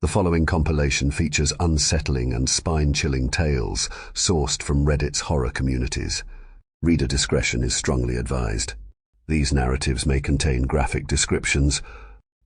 The following compilation features unsettling and spine-chilling tales sourced from Reddit's horror communities. Reader discretion is strongly advised. These narratives may contain graphic descriptions,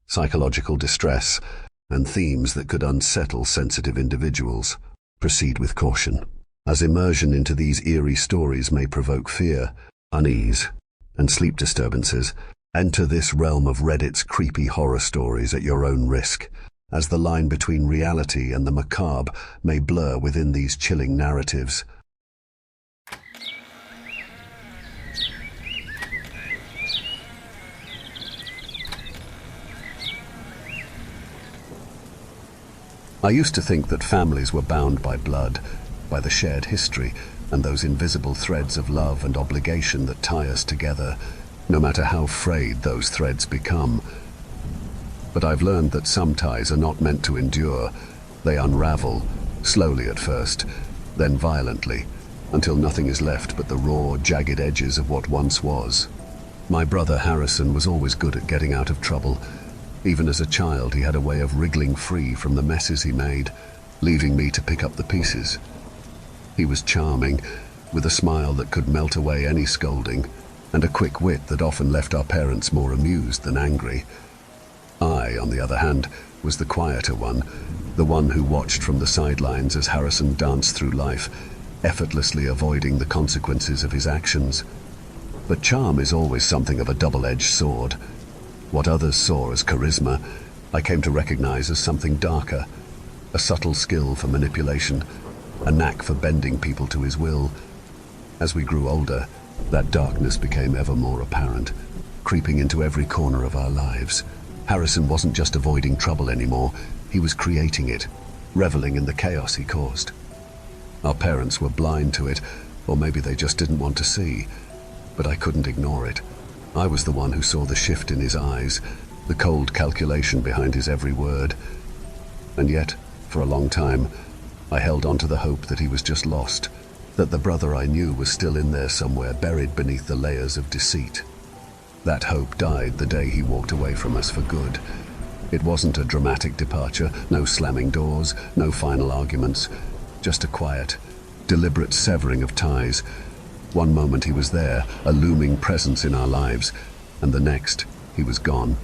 psychological distress, and themes that could unsettle sensitive individuals. Proceed with caution, as immersion into these eerie stories may provoke fear, unease, and sleep disturbances. Enter this realm of Reddit's creepy horror stories at your own risk, as the line between reality and the macabre may blur within these chilling narratives. I used to think that families were bound by blood, by the shared history, and those invisible threads of love and obligation that tie us together, no matter how frayed those threads become. But I've learned that some ties are not meant to endure. They unravel, slowly at first, then violently, until nothing is left but the raw, jagged edges of what once was. My brother Harrison was always good at getting out of trouble. Even as a child, he had a way of wriggling free from the messes he made, leaving me to pick up the pieces. He was charming, with a smile that could melt away any scolding, and a quick wit that often left our parents more amused than angry. I, on the other hand, was the quieter one, the one who watched from the sidelines as Harrison danced through life, effortlessly avoiding the consequences of his actions. But charm is always something of a double-edged sword. What others saw as charisma, I came to recognize as something darker, a subtle skill for manipulation, a knack for bending people to his will. As we grew older, that darkness became ever more apparent, creeping into every corner of our lives. Harrison wasn't just avoiding trouble anymore, he was creating it, reveling in the chaos he caused. Our parents were blind to it, or maybe they just didn't want to see, but I couldn't ignore it. I was the one who saw the shift in his eyes, the cold calculation behind his every word. And yet, for a long time, I held on to the hope that he was just lost, that the brother I knew was still in there somewhere, buried beneath the layers of deceit. That hope died the day he walked away from us for good. It wasn't a dramatic departure, no slamming doors, no final arguments, just a quiet, deliberate severing of ties. One moment he was there, a looming presence in our lives, and the next he was gone,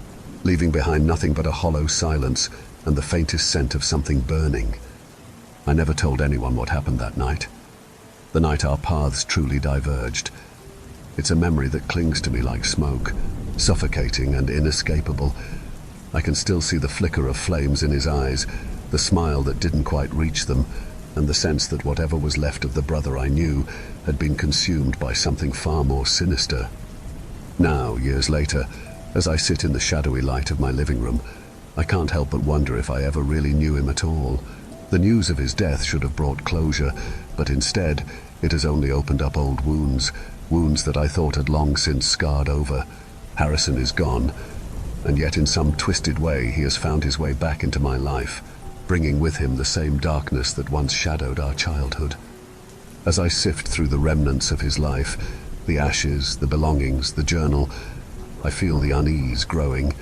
leaving behind nothing but a hollow silence and the faintest scent of something burning. I never told anyone what happened that night, the night our paths truly diverged. It's a memory that clings to me like smoke, suffocating and inescapable. I can still see the flicker of flames in his eyes, the smile that didn't quite reach them, and the sense that whatever was left of the brother I knew had been consumed by something far more sinister. Now, years later, as I sit in the shadowy light of my living room, I can't help but wonder if I ever really knew him at all. The news of his death should have brought closure, but instead, it has only opened up old wounds that I thought had long since scarred over. Harrison is gone, and yet in some twisted way he has found his way back into my life, bringing with him the same darkness that once shadowed our childhood. As I sift through the remnants of his life, the ashes, the belongings, the journal, I feel the unease growing,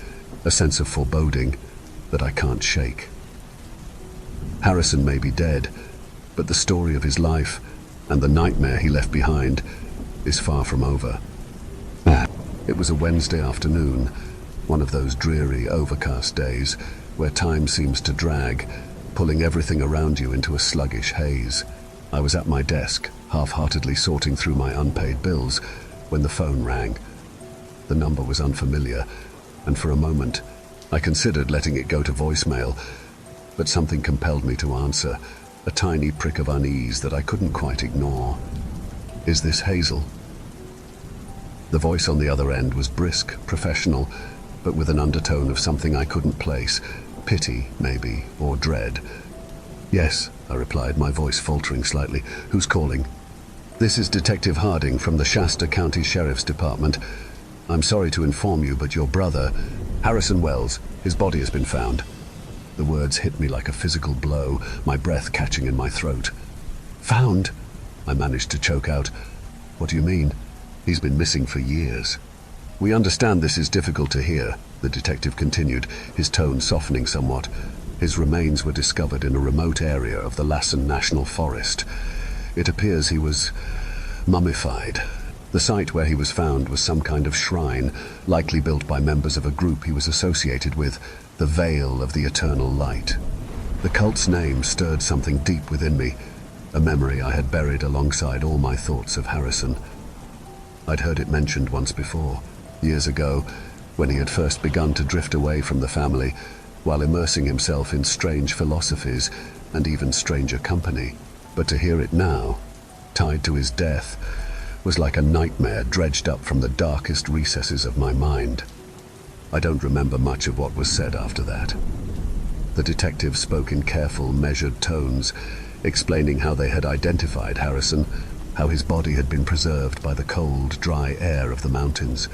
a sense of foreboding that I can't shake. Harrison may be dead, but the story of his life and the nightmare he left behind is far from over. It was a Wednesday afternoon, one of those dreary, overcast days where time seems to drag, pulling everything around you into a sluggish haze. I was at my desk, half-heartedly sorting through my unpaid bills, when the phone rang. The number was unfamiliar, and for a moment, I considered letting it go to voicemail, but something compelled me to answer, a tiny prick of unease that I couldn't quite ignore. "Is this Hazel?" The voice on the other end was brisk, professional, but with an undertone of something I couldn't place, pity, maybe, or dread. "Yes," I replied, my voice faltering slightly. "Who's calling?" "This is Detective Harding from the Shasta County Sheriff's Department. I'm sorry to inform you, but your brother, Harrison Wells, his body has been found." The words hit me like a physical blow, my breath catching in my throat. "Found?" I managed to choke out. "What do you mean?" "He's been missing for years." "We understand this is difficult to hear," the detective continued, his tone softening somewhat. His remains were discovered in a remote area of the Lassen National Forest. It appears he was mummified. The site where he was found was some kind of shrine, likely built by members of a group he was associated with, the Veil of the Eternal Light. The cult's name stirred something deep within me, a memory I had buried alongside all my thoughts of Harrison. I'd heard it mentioned once before, years ago, when he had first begun to drift away from the family, while immersing himself in strange philosophies and even stranger company. But to hear it now, tied to his death, was like a nightmare dredged up from the darkest recesses of my mind. I don't remember much of what was said after that. The detective spoke in careful, measured tones, explaining how they had identified Harrison, how his body had been preserved by the cold, dry air of the mountains.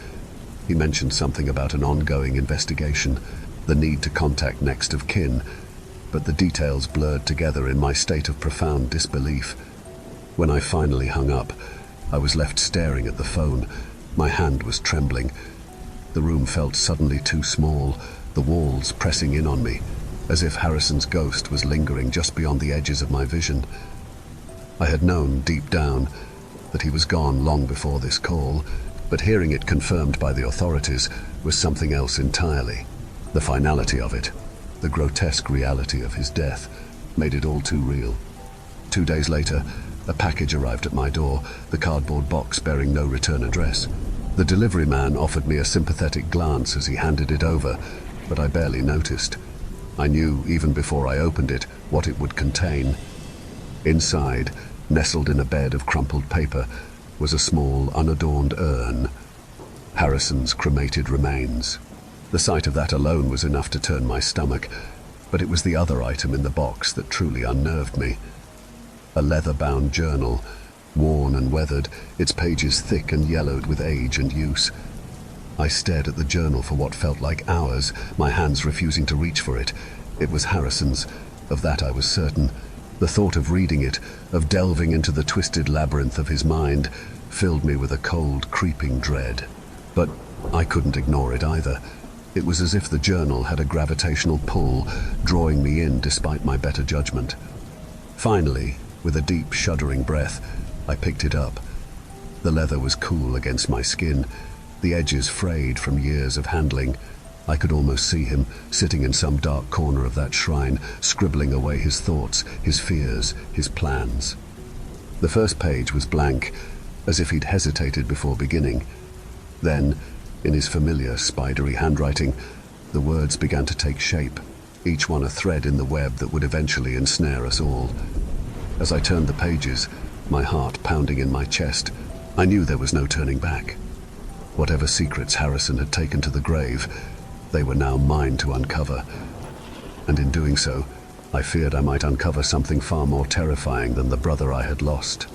He mentioned something about an ongoing investigation, the need to contact next of kin, but the details blurred together in my state of profound disbelief. When I finally hung up, I was left staring at the phone. My hand was trembling. The room felt suddenly too small, the walls pressing in on me, as if Harrison's ghost was lingering just beyond the edges of my vision. I had known deep down that he was gone long before this call, but hearing it confirmed by the authorities was something else entirely. The finality of it, the grotesque reality of his death, made it all too real. 2 days later, a package arrived at my door, the cardboard box bearing no return address. The delivery man offered me a sympathetic glance as he handed it over, but I barely noticed. I knew, even before I opened it, what it would contain. Inside, nestled in a bed of crumpled paper, was a small, unadorned urn. Harrison's cremated remains. The sight of that alone was enough to turn my stomach, but it was the other item in the box that truly unnerved me. A leather-bound journal, worn and weathered, its pages thick and yellowed with age and use. I stared at the journal for what felt like hours, my hands refusing to reach for it. It was Harrison's, of that I was certain. The thought of reading it, of delving into the twisted labyrinth of his mind, filled me with a cold, creeping dread. But I couldn't ignore it either. It was as if the journal had a gravitational pull, drawing me in despite my better judgment. Finally, with a deep, shuddering breath, I picked it up. The leather was cool against my skin, the edges frayed from years of handling. I could almost see him, sitting in some dark corner of that shrine, scribbling away his thoughts, his fears, his plans. The first page was blank, as if he'd hesitated before beginning. Then, in his familiar, spidery handwriting, the words began to take shape, each one a thread in the web that would eventually ensnare us all. As I turned the pages, my heart pounding in my chest, I knew there was no turning back. Whatever secrets Harrison had taken to the grave, they were now mine to uncover. And in doing so, I feared I might uncover something far more terrifying than the brother I had lost.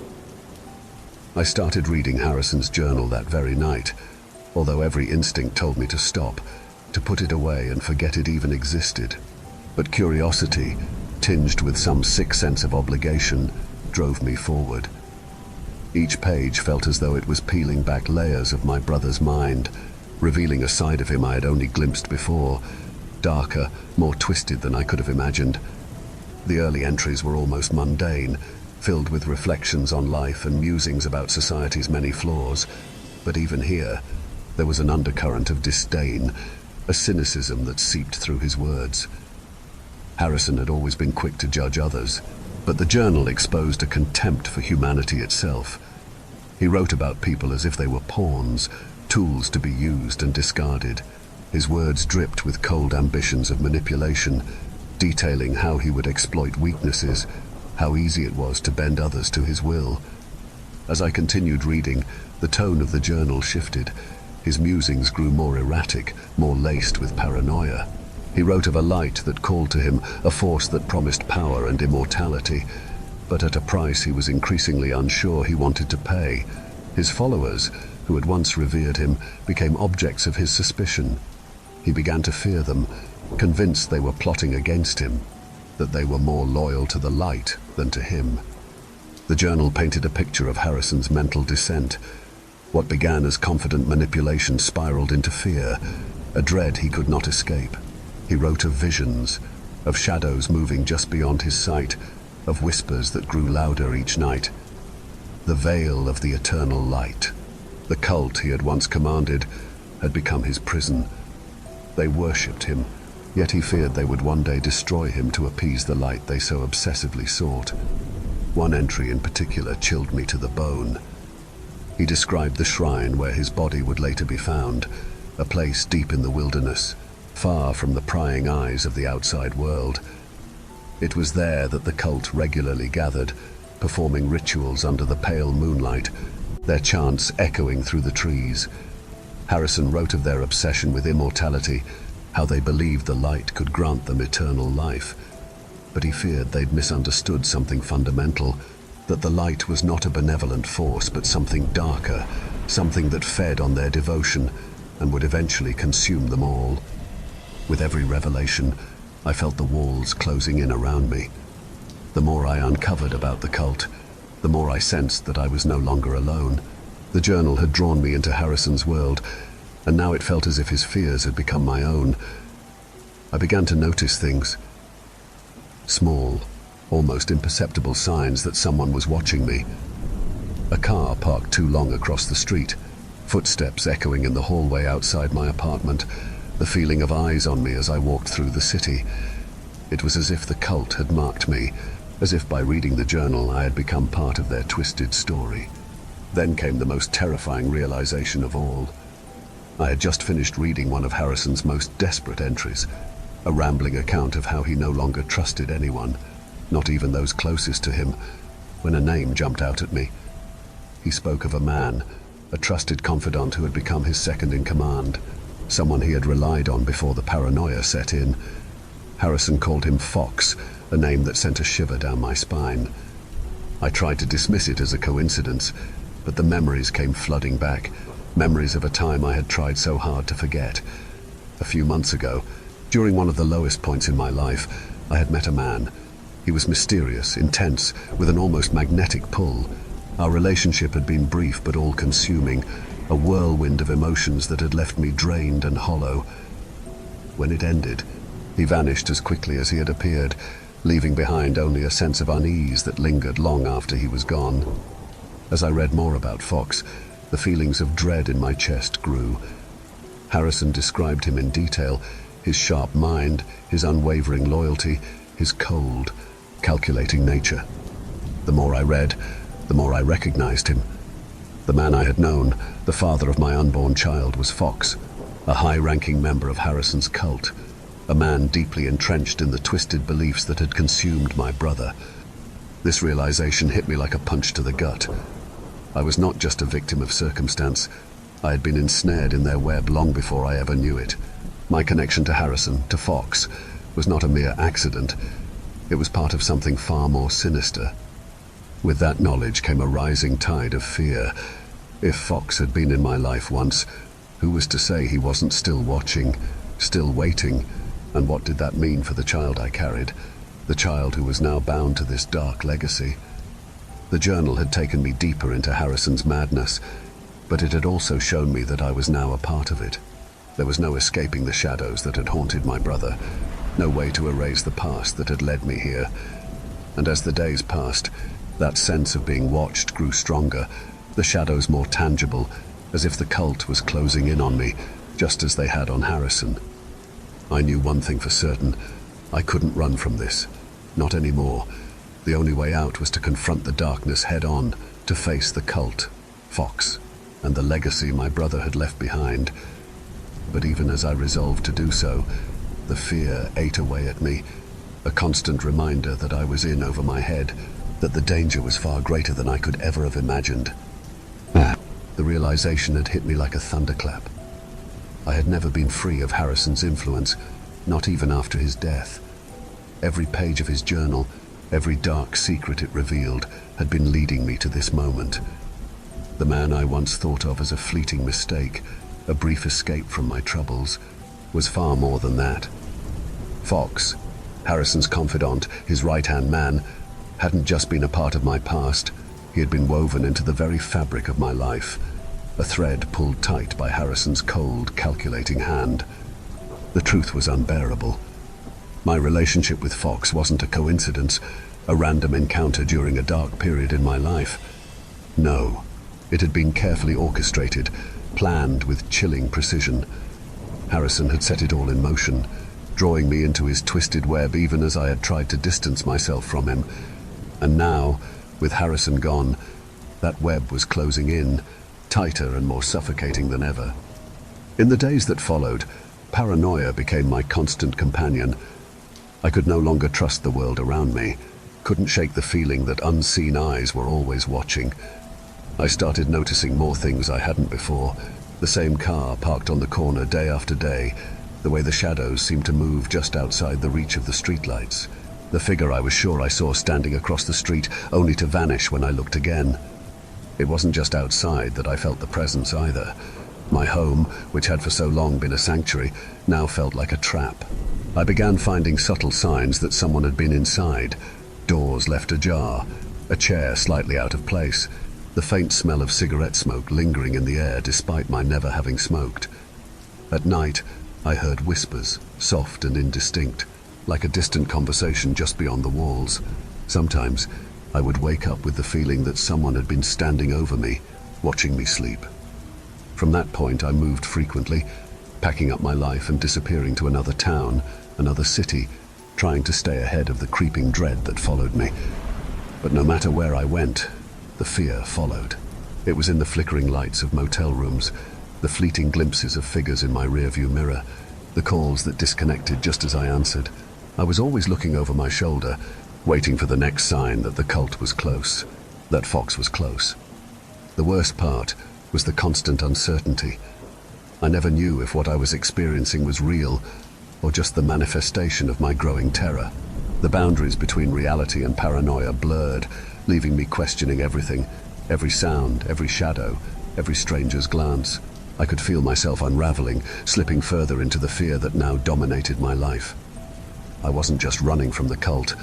I started reading Harrison's journal that very night, although every instinct told me to stop, to put it away and forget it even existed. But curiosity, tinged with some sick sense of obligation, drove me forward. Each page felt as though it was peeling back layers of my brother's mind, revealing a side of him I had only glimpsed before, darker, more twisted than I could have imagined. The early entries were almost mundane, filled with reflections on life and musings about society's many flaws. But even here, there was an undercurrent of disdain, a cynicism that seeped through his words. Harrison had always been quick to judge others, but the journal exposed a contempt for humanity itself. He wrote about people as if they were pawns, tools to be used and discarded. His words dripped with cold ambitions of manipulation, detailing how he would exploit weaknesses, how easy it was to bend others to his will. As I continued reading, the tone of the journal shifted. His musings grew more erratic, more laced with paranoia. He wrote of a light that called to him, a force that promised power and immortality, but at a price he was increasingly unsure he wanted to pay. His followers, who had once revered him, became objects of his suspicion. He began to fear them, convinced they were plotting against him, that they were more loyal to the light than to him. The journal painted a picture of Harrison's mental descent. What began as confident manipulation spiraled into fear, a dread he could not escape. He wrote of visions, of shadows moving just beyond his sight, of whispers that grew louder each night. The veil of the eternal light. The cult he had once commanded had become his prison. They worshipped him, yet he feared they would one day destroy him to appease the light they so obsessively sought. One entry in particular chilled me to the bone. He described the shrine where his body would later be found, a place deep in the wilderness, far from the prying eyes of the outside world. It was there that the cult regularly gathered, performing rituals under the pale moonlight, their chants echoing through the trees. Harrison wrote of their obsession with immortality, how they believed the light could grant them eternal life. But he feared they'd misunderstood something fundamental, that the light was not a benevolent force but something darker, something that fed on their devotion and would eventually consume them all. With every revelation, I felt the walls closing in around me. The more I uncovered about the cult, the more I sensed that I was no longer alone. The journal had drawn me into Harrison's world, and now it felt as if his fears had become my own. I began to notice things. Small, almost imperceptible signs that someone was watching me. A car parked too long across the street, footsteps echoing in the hallway outside my apartment, the feeling of eyes on me as I walked through the city. It was as if the cult had marked me, as if by reading the journal I had become part of their twisted story. Then came the most terrifying realization of all. I had just finished reading one of Harrison's most desperate entries, a rambling account of how he no longer trusted anyone, not even those closest to him, when a name jumped out at me. He spoke of a man, a trusted confidant who had become his second in command, someone he had relied on before the paranoia set in. Harrison called him Fox, a name that sent a shiver down my spine. I tried to dismiss it as a coincidence, but the memories came flooding back, memories of a time I had tried so hard to forget. A few months ago, during one of the lowest points in my life, I had met a man. He was mysterious, intense, with an almost magnetic pull. Our relationship had been brief but all-consuming, a whirlwind of emotions that had left me drained and hollow. When it ended, he vanished as quickly as he had appeared, leaving behind only a sense of unease that lingered long after he was gone. As I read more about Fox, the feelings of dread in my chest grew. Harrison described him in detail, his sharp mind, his unwavering loyalty, his cold, calculating nature. The more I read, the more I recognized him. The man I had known, the father of my unborn child, was Fox, a high-ranking member of Harrison's cult, a man deeply entrenched in the twisted beliefs that had consumed my brother. This realization hit me like a punch to the gut. I was not just a victim of circumstance. I had been ensnared in their web long before I ever knew it. My connection to Harrison, to Fox, was not a mere accident. It was part of something far more sinister. With that knowledge came a rising tide of fear. If Fox had been in my life once, who was to say he wasn't still watching, still waiting? And what did that mean for the child I carried, the child who was now bound to this dark legacy? The journal had taken me deeper into Harrison's madness, but it had also shown me that I was now a part of it. There was no escaping the shadows that had haunted my brother, no way to erase the past that had led me here. And as the days passed, that sense of being watched grew stronger, the shadows more tangible, as if the cult was closing in on me, just as they had on Harrison. I knew one thing for certain: I couldn't run from this, not anymore. The only way out was to confront the darkness head-on, to face the cult, Fox, and the legacy my brother had left behind. But even as I resolved to do so, the fear ate away at me, a constant reminder that I was in over my head, that the danger was far greater than I could ever have imagined. The realization had hit me like a thunderclap. I had never been free of Harrison's influence, not even after his death. Every page of his journal, every dark secret it revealed, had been leading me to this moment. The man I once thought of as a fleeting mistake, a brief escape from my troubles, was far more than that. Fox, Harrison's confidant, his right-hand man, hadn't just been a part of my past. He had been woven into the very fabric of my life, a thread pulled tight by Harrison's cold, calculating hand. The truth was unbearable. My relationship with Fox wasn't a coincidence, a random encounter during a dark period in my life. No, it had been carefully orchestrated, planned with chilling precision. Harrison had set it all in motion, drawing me into his twisted web even as I had tried to distance myself from him. And now, with Harrison gone, that web was closing in, tighter and more suffocating than ever. In the days that followed, paranoia became my constant companion. I could no longer trust the world around me, couldn't shake the feeling that unseen eyes were always watching. I started noticing more things I hadn't before. The same car parked on the corner day after day, the way the shadows seemed to move just outside the reach of the streetlights. The figure I was sure I saw standing across the street, only to vanish when I looked again. It wasn't just outside that I felt the presence either. My home, which had for so long been a sanctuary, now felt like a trap. I began finding subtle signs that someone had been inside. Doors left ajar, a chair slightly out of place, the faint smell of cigarette smoke lingering in the air despite my never having smoked. At night, I heard whispers, soft and indistinct, like a distant conversation just beyond the walls. Sometimes, I would wake up with the feeling that someone had been standing over me, watching me sleep. From that point, I moved frequently, packing up my life and disappearing to another town, another city, trying to stay ahead of the creeping dread that followed me. But no matter where I went, the fear followed. It was in the flickering lights of motel rooms, the fleeting glimpses of figures in my rearview mirror, the calls that disconnected just as I answered. I was always looking over my shoulder, waiting for the next sign that the cult was close, that Fox was close. The worst part was the constant uncertainty. I never knew if what I was experiencing was real or just the manifestation of my growing terror. The boundaries between reality and paranoia blurred, leaving me questioning everything, every sound, every shadow, every stranger's glance. I could feel myself unraveling, slipping further into the fear that now dominated my life. I wasn't just running from the cult,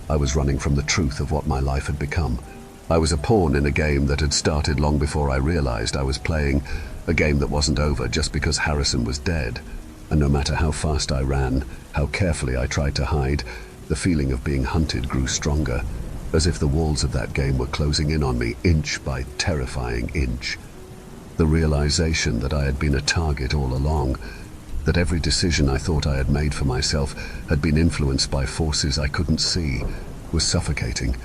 I was running from the truth of what my life had become. I was a pawn in a game that had started long before I realized I was playing, a game that wasn't over just because Harrison was dead. And no matter how fast I ran, how carefully I tried to hide, the feeling of being hunted grew stronger, as if the walls of that game were closing in on me inch by terrifying inch. The realization that I had been a target all along, that every decision I thought I had made for myself had been influenced by forces I couldn't see, was suffocating.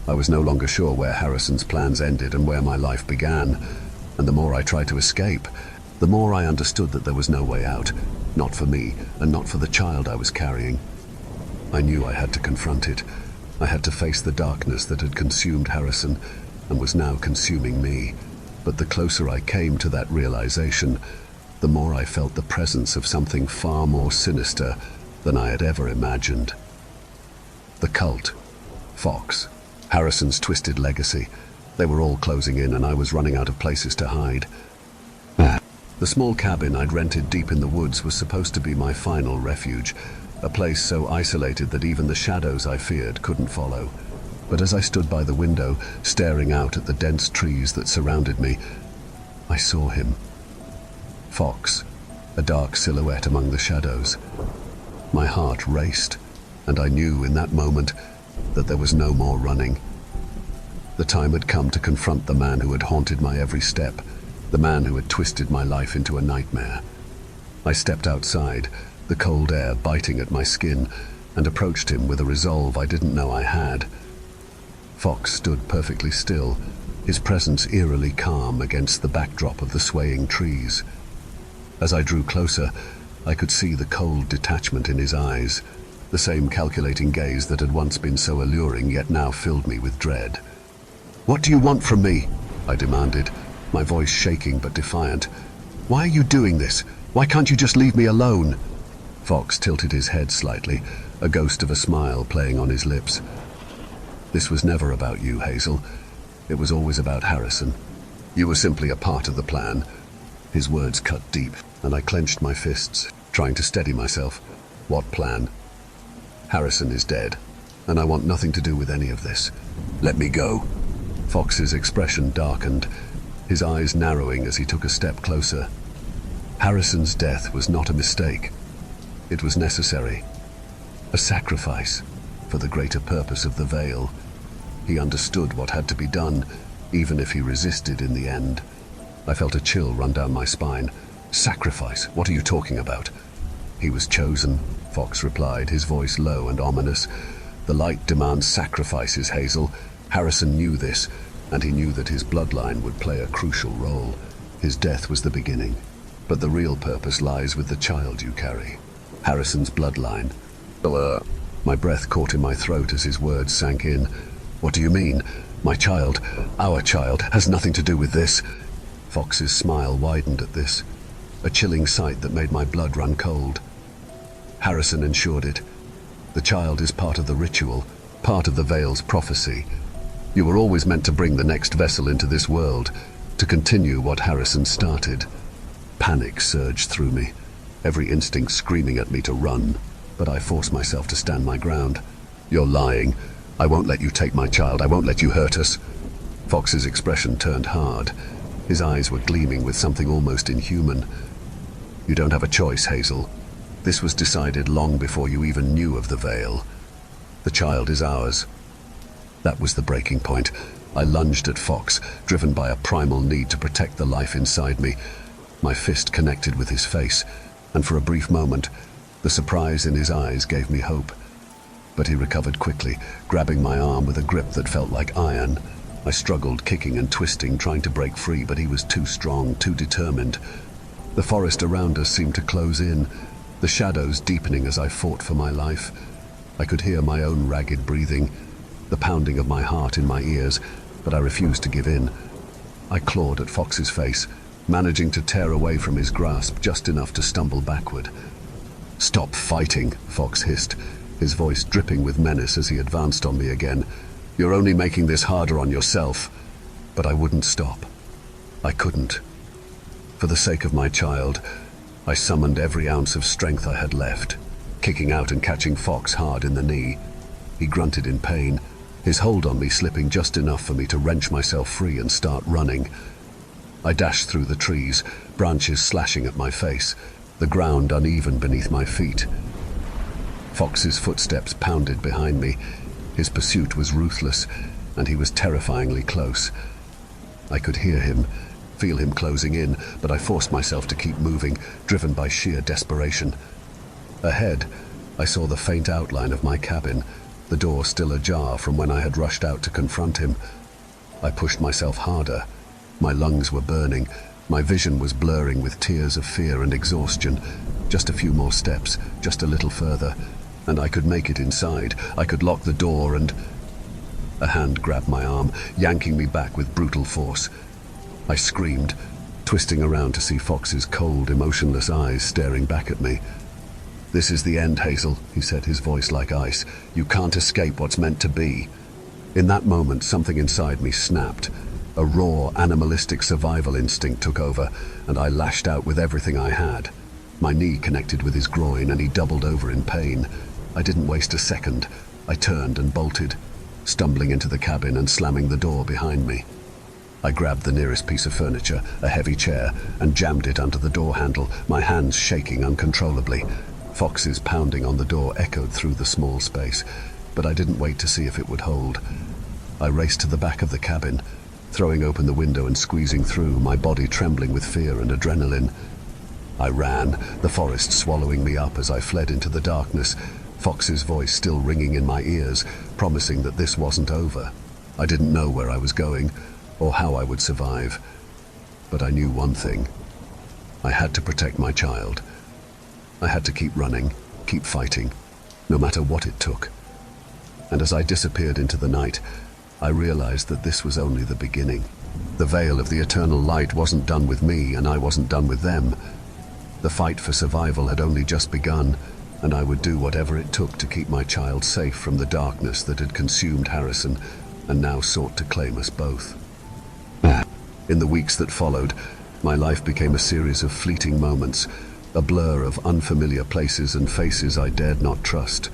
I was no longer sure where Harrison's plans ended and where my life began, and the more I tried to escape, the more I understood that there was no way out, not for me and not for the child I was carrying. I knew I had to confront it. I had to face the darkness that had consumed Harrison and was now consuming me. But the closer I came to that realization, the more I felt the presence of something far more sinister than I had ever imagined. The cult, Fox, Harrison's twisted legacy. They were all closing in and I was running out of places to hide. The small cabin I'd rented deep in the woods was supposed to be my final refuge, a place so isolated that even the shadows I feared couldn't follow. But as I stood by the window, staring out at the dense trees that surrounded me, I saw him. Fox, a dark silhouette among the shadows. My heart raced, and I knew in that moment that there was no more running. The time had come to confront the man who had haunted my every step, the man who had twisted my life into a nightmare. I stepped outside, the cold air biting at my skin, and approached him with a resolve I didn't know I had. Fox stood perfectly still, his presence eerily calm against the backdrop of the swaying trees. As I drew closer, I could see the cold detachment in his eyes, the same calculating gaze that had once been so alluring yet now filled me with dread. "What do you want from me?" I demanded, my voice shaking but defiant. "Why are you doing this? Why can't you just leave me alone?" Fox tilted his head slightly, a ghost of a smile playing on his lips. "This was never about you, Hazel. It was always about Harrison. You were simply a part of the plan." His words cut deep, and I clenched my fists, trying to steady myself. "What plan?" "Harrison is dead, and I want nothing to do with any of this. Let me go." Fox's expression darkened, his eyes narrowing as he took a step closer. Harrison's death was not a mistake. It was necessary. A sacrifice for the greater purpose of the veil. He understood what had to be done, even if he resisted in the end. I felt a chill run down my spine. Sacrifice? What are you talking about? He was chosen, Fox replied, his voice low and ominous. The light demands sacrifices, Hazel. Harrison knew this, and he knew that his bloodline would play a crucial role. His death was the beginning, but the real purpose lies with the child you carry. Harrison's bloodline. My breath caught in my throat as his words sank in. What do you mean? My child, our child, has nothing to do with this. Fox's smile widened at this, a chilling sight that made my blood run cold. Harrison ensured it. The child is part of the ritual, part of the veil's prophecy. You were always meant to bring the next vessel into this world, to continue what Harrison started. Panic surged through me, every instinct screaming at me to run, but I forced myself to stand my ground. You're lying. I won't let you take my child. I won't let you hurt us. Fox's expression turned hard. His eyes were gleaming with something almost inhuman. You don't have a choice, Hazel. This was decided long before you even knew of the veil. The child is ours. That was the breaking point. I lunged at Fox, driven by a primal need to protect the life inside me. My fist connected with his face, and for a brief moment, the surprise in his eyes gave me hope. But he recovered quickly, grabbing my arm with a grip that felt like iron. I struggled, kicking and twisting, trying to break free, but he was too strong, too determined. The forest around us seemed to close in, the shadows deepening as I fought for my life. I could hear my own ragged breathing, the pounding of my heart in my ears, but I refused to give in. I clawed at Fox's face, managing to tear away from his grasp just enough to stumble backward. "Stop fighting," Fox hissed, his voice dripping with menace as he advanced on me again. "You're only making this harder on yourself." But I wouldn't stop. I couldn't. For the sake of my child, I summoned every ounce of strength I had left, kicking out and catching Fox hard in the knee. He grunted in pain, his hold on me slipping just enough for me to wrench myself free and start running. I dashed through the trees, branches slashing at my face, the ground uneven beneath my feet. Fox's footsteps pounded behind me. His pursuit was ruthless, and he was terrifyingly close. I could hear him, feel him closing in, but I forced myself to keep moving, driven by sheer desperation. Ahead, I saw the faint outline of my cabin, the door still ajar from when I had rushed out to confront him. I pushed myself harder. My lungs were burning, my vision was blurring with tears of fear and exhaustion. Just a few more steps, just a little further, and I could make it inside. I could lock the door and... A hand grabbed my arm, yanking me back with brutal force. I screamed, twisting around to see Fox's cold, emotionless eyes staring back at me. "This is the end, Hazel," he said, his voice like ice. "You can't escape what's meant to be." In that moment, something inside me snapped. A raw, animalistic survival instinct took over, and I lashed out with everything I had. My knee connected with his groin, and he doubled over in pain. I didn't waste a second. I turned and bolted, stumbling into the cabin and slamming the door behind me. I grabbed the nearest piece of furniture, a heavy chair, and jammed it under the door handle, my hands shaking uncontrollably. Fox's pounding on the door echoed through the small space, but I didn't wait to see if it would hold. I raced to the back of the cabin, throwing open the window and squeezing through, my body trembling with fear and adrenaline. I ran, the forest swallowing me up as I fled into the darkness, Fox's voice still ringing in my ears, promising that this wasn't over. I didn't know where I was going, or how I would survive, but I knew one thing. I had to protect my child. I had to keep running, keep fighting, no matter what it took. And as I disappeared into the night, I realized that this was only the beginning. The veil of the eternal light wasn't done with me, and I wasn't done with them. The fight for survival had only just begun, and I would do whatever it took to keep my child safe from the darkness that had consumed Harrison and now sought to claim us both. In the weeks that followed, my life became a series of fleeting moments, a blur of unfamiliar places and faces I dared not trust.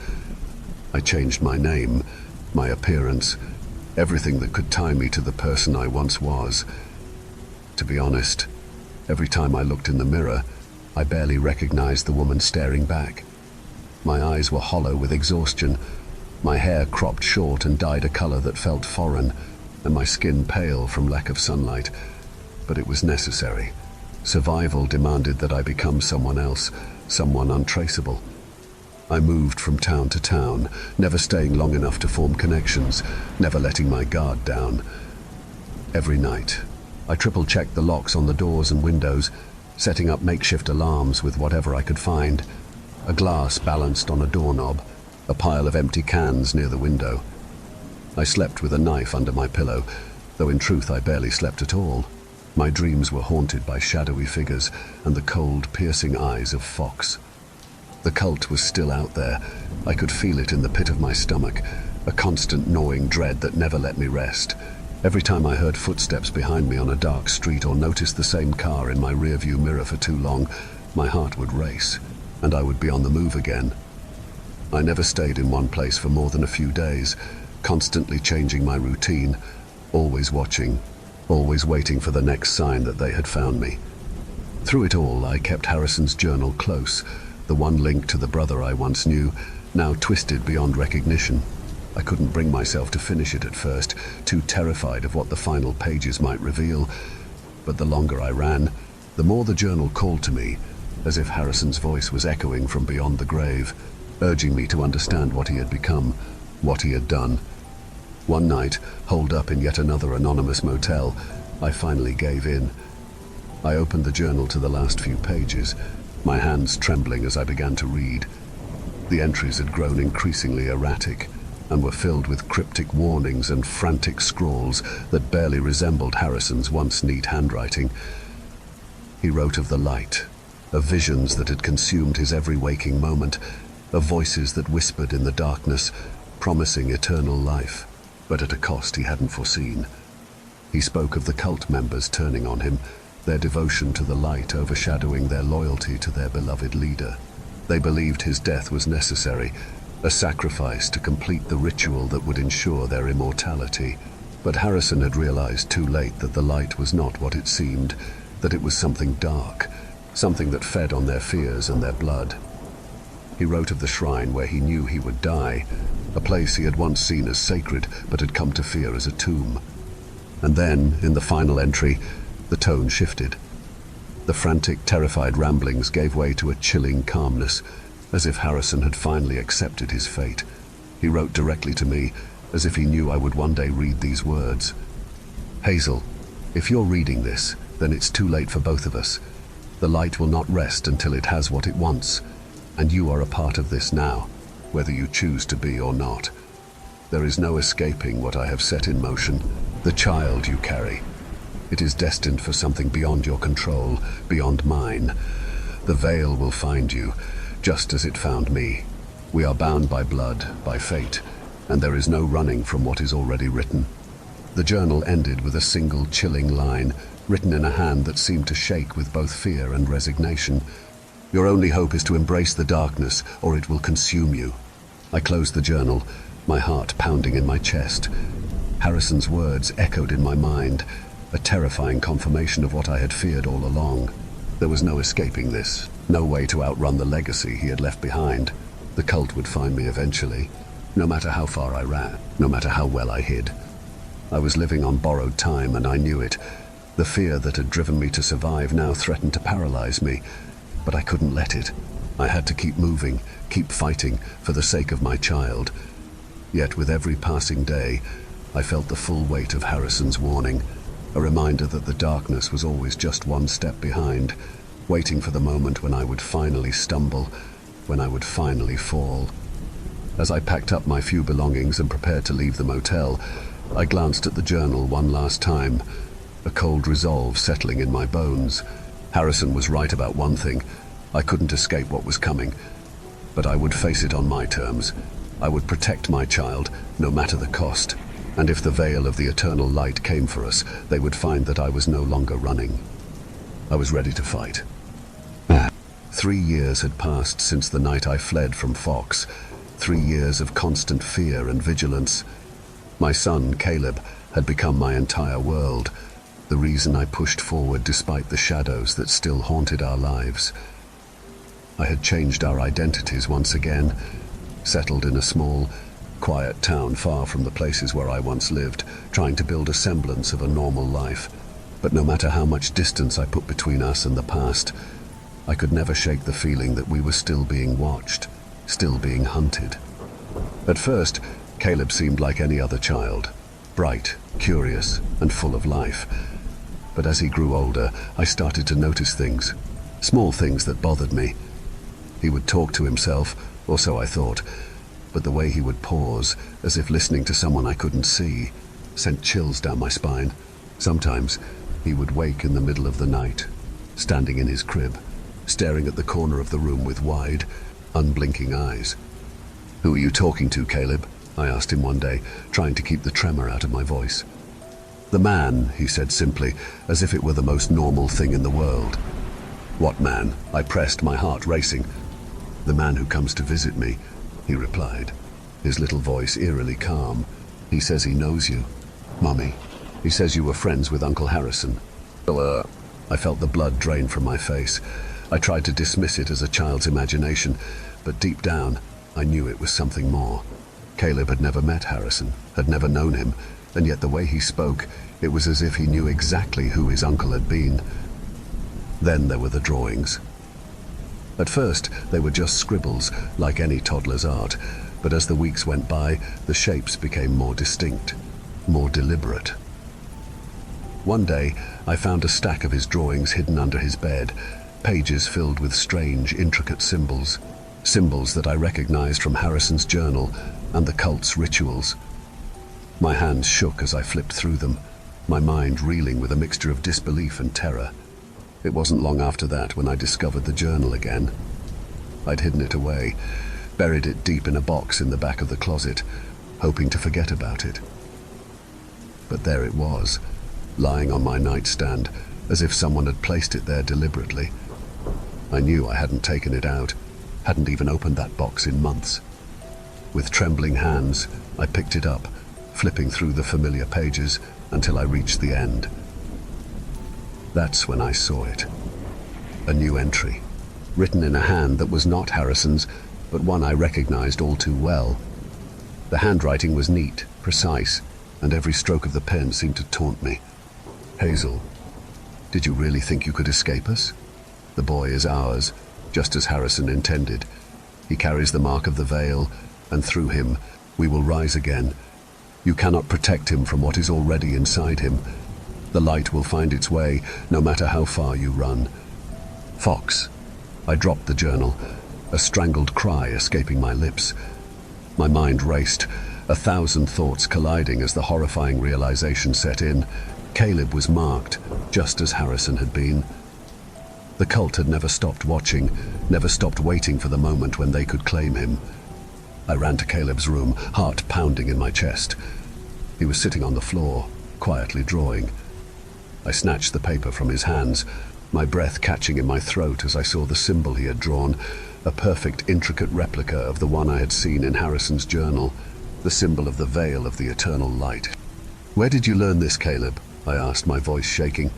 I changed my name, my appearance, everything that could tie me to the person I once was. To be honest, every time I looked in the mirror, I barely recognized the woman staring back. My eyes were hollow with exhaustion, my hair cropped short and dyed a color that felt foreign, and my skin pale from lack of sunlight. But it was necessary. Survival demanded that I become someone else, someone untraceable. I moved from town to town, never staying long enough to form connections, never letting my guard down. Every night, I triple-checked the locks on the doors and windows, setting up makeshift alarms with whatever I could find. A glass balanced on a doorknob, a pile of empty cans near the window. I slept with a knife under my pillow, though in truth I barely slept at all. My dreams were haunted by shadowy figures and the cold, piercing eyes of Fox. The cult was still out there. I could feel it in the pit of my stomach, a constant gnawing dread that never let me rest. Every time I heard footsteps behind me on a dark street or noticed the same car in my rearview mirror for too long, my heart would race, and I would be on the move again. I never stayed in one place for more than a few days, constantly changing my routine, always watching, always waiting for the next sign that they had found me. Through it all, I kept Harrison's journal close, the one link to the brother I once knew, now twisted beyond recognition. I couldn't bring myself to finish it at first, too terrified of what the final pages might reveal. But the longer I ran, the more the journal called to me, as if Harrison's voice was echoing from beyond the grave, urging me to understand what he had become, what he had done. One night, holed up in yet another anonymous motel, I finally gave in. I opened the journal to the last few pages, my hands trembling as I began to read. The entries had grown increasingly erratic, and were filled with cryptic warnings and frantic scrawls that barely resembled Harrison's once neat handwriting. He wrote of the light, of visions that had consumed his every waking moment, of voices that whispered in the darkness, promising eternal life, but at a cost he hadn't foreseen. He spoke of the cult members turning on him, their devotion to the light overshadowing their loyalty to their beloved leader. They believed his death was necessary, a sacrifice to complete the ritual that would ensure their immortality. But Harrison had realized too late that the light was not what it seemed, that it was something dark, something that fed on their fears and their blood. He wrote of the shrine where he knew he would die, a place he had once seen as sacred but had come to fear as a tomb. And then, in the final entry, the tone shifted. The frantic, terrified ramblings gave way to a chilling calmness, as if Harrison had finally accepted his fate. He wrote directly to me, as if he knew I would one day read these words. "Hazel, if you're reading this, then it's too late for both of us. The light will not rest until it has what it wants, and you are a part of this now, whether you choose to be or not. There is no escaping what I have set in motion, the child you carry. It is destined for something beyond your control, beyond mine. The veil will find you, just as it found me. We are bound by blood, by fate, and there is no running from what is already written." The journal ended with a single chilling line, written in a hand that seemed to shake with both fear and resignation. "Your only hope is to embrace the darkness, or it will consume you." I closed the journal, my heart pounding in my chest. Harrison's words echoed in my mind, a terrifying confirmation of what I had feared all along. There was no escaping this, no way to outrun the legacy he had left behind. The cult would find me eventually, no matter how far I ran, no matter how well I hid. I was living on borrowed time, and I knew it. The fear that had driven me to survive now threatened to paralyze me, but I couldn't let it. I had to keep moving, keep fighting, for the sake of my child. Yet with every passing day, I felt the full weight of Harrison's warning, a reminder that the darkness was always just one step behind, waiting for the moment when I would finally stumble, when I would finally fall. As I packed up my few belongings and prepared to leave the motel, I glanced at the journal one last time, a cold resolve settling in my bones. Harrison was right about one thing. I couldn't escape what was coming, but I would face it on my terms. I would protect my child, no matter the cost. And if the veil of the eternal light came for us, they would find that I was no longer running. I was ready to fight. 3 years had passed since the night I fled from Fox. 3 years of constant fear and vigilance. My son, Caleb, had become my entire world, the reason I pushed forward despite the shadows that still haunted our lives. I had changed our identities once again, settled in a small, quiet town far from the places where I once lived, trying to build a semblance of a normal life. But no matter how much distance I put between us and the past, I could never shake the feeling that we were still being watched, still being hunted. At first, Caleb seemed like any other child, bright, curious, and full of life. But as he grew older, I started to notice things, small things that bothered me. He would talk to himself, or so I thought, but the way he would pause, as if listening to someone I couldn't see, sent chills down my spine. Sometimes he would wake in the middle of the night, standing in his crib, staring at the corner of the room with wide, unblinking eyes. "Who are you talking to, Caleb?" I asked him one day, trying to keep the tremor out of my voice. "The man," he said simply, as if it were the most normal thing in the world. "What man?" I pressed, my heart racing. "The man who comes to visit me," he replied, his little voice eerily calm. "He says he knows you, Mummy. He says you were friends with Uncle Harrison." I felt the blood drain from my face. I tried to dismiss it as a child's imagination, but deep down, I knew it was something more. Caleb had never met Harrison, had never known him, and yet the way he spoke, it was as if he knew exactly who his uncle had been. Then there were the drawings. At first, they were just scribbles, like any toddler's art, but as the weeks went by, the shapes became more distinct, more deliberate. One day, I found a stack of his drawings hidden under his bed, pages filled with strange, intricate symbols, symbols that I recognized from Harrison's journal and the cult's rituals. My hands shook as I flipped through them, my mind reeling with a mixture of disbelief and terror. It wasn't long after that when I discovered the journal again. I'd hidden it away, buried it deep in a box in the back of the closet, hoping to forget about it. But there it was, lying on my nightstand, as if someone had placed it there deliberately. I knew I hadn't taken it out, hadn't even opened that box in months. With trembling hands, I picked it up, flipping through the familiar pages until I reached the end. That's when I saw it. A new entry, written in a hand that was not Harrison's, but one I recognized all too well. The handwriting was neat, precise, and every stroke of the pen seemed to taunt me. "Hazel, did you really think you could escape us? The boy is ours, just as Harrison intended. He carries the mark of the veil, and through him, we will rise again. You cannot protect him from what is already inside him. The light will find its way, no matter how far you run. Fox." I dropped the journal, a strangled cry escaping my lips. My mind raced, 1,000 thoughts colliding as the horrifying realization set in. Caleb was marked, just as Harrison had been. The cult had never stopped watching, never stopped waiting for the moment when they could claim him. I ran to Caleb's room, heart pounding in my chest. He was sitting on the floor, quietly drawing. I snatched the paper from his hands, my breath catching in my throat as I saw the symbol he had drawn, a perfect, intricate replica of the one I had seen in Harrison's journal, the symbol of the veil of the eternal light. "Where did you learn this, Caleb?" I asked, my voice shaking.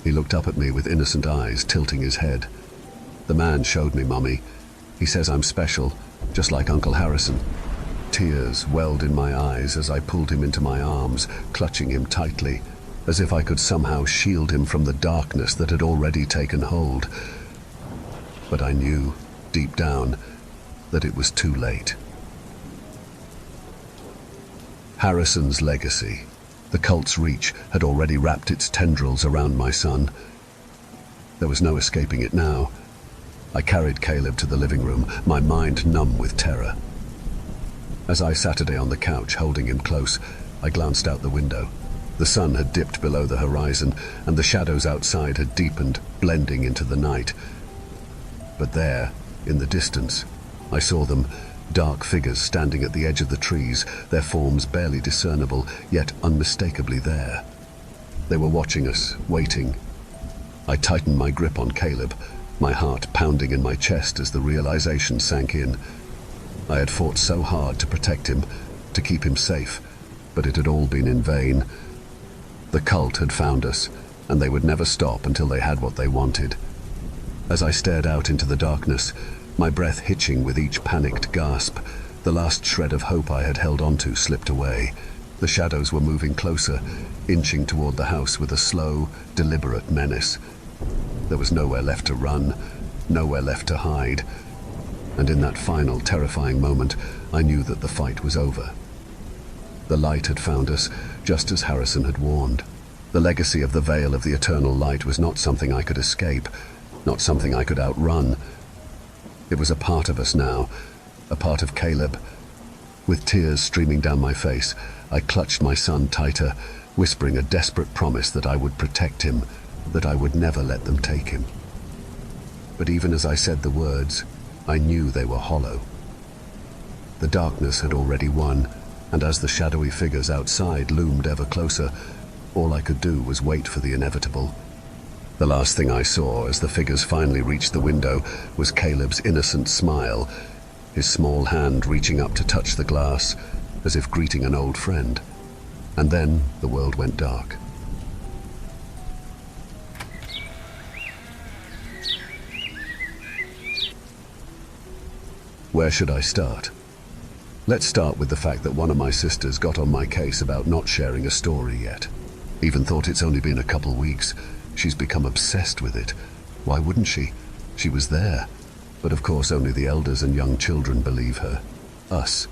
He looked up at me with innocent eyes, tilting his head. "The man showed me, Mummy. He says I'm special, just like Uncle Harrison." Tears welled in my eyes as I pulled him into my arms, clutching him tightly, as if I could somehow shield him from the darkness that had already taken hold. But I knew, deep down, that it was too late. Harrison's legacy, the cult's reach, had already wrapped its tendrils around my son. There was no escaping it now. I carried Caleb to the living room, my mind numb with terror. As I sat on the couch holding him close, I glanced out the window. The sun had dipped below the horizon, and the shadows outside had deepened, blending into the night. But there, in the distance, I saw them, dark figures standing at the edge of the trees, their forms barely discernible, yet unmistakably there. They were watching us, waiting. I tightened my grip on Caleb, my heart pounding in my chest as the realization sank in. I had fought so hard to protect him, to keep him safe, but it had all been in vain. The cult had found us, and they would never stop until they had what they wanted. As I stared out into the darkness, my breath hitching with each panicked gasp, the last shred of hope I had held onto slipped away. The shadows were moving closer, inching toward the house with a slow, deliberate menace. There was nowhere left to run, nowhere left to hide, and in that final, terrifying moment, I knew that the fight was over. The light had found us, just as Harrison had warned. The legacy of the Veil of the Eternal Light was not something I could escape, not something I could outrun. It was a part of us now, a part of Caleb. With tears streaming down my face, I clutched my son tighter, whispering a desperate promise that I would protect him, that I would never let them take him. But even as I said the words, I knew they were hollow. The darkness had already won, and as the shadowy figures outside loomed ever closer, all I could do was wait for the inevitable. The last thing I saw as the figures finally reached the window was Caleb's innocent smile, his small hand reaching up to touch the glass, as if greeting an old friend. And then the world went dark. Where should I start? Let's start with the fact that one of my sisters got on my case about not sharing a story yet. Even thought it's only been a couple weeks. She's become obsessed with it. Why wouldn't she? She was there. But of course only the elders and young children believe her. Us.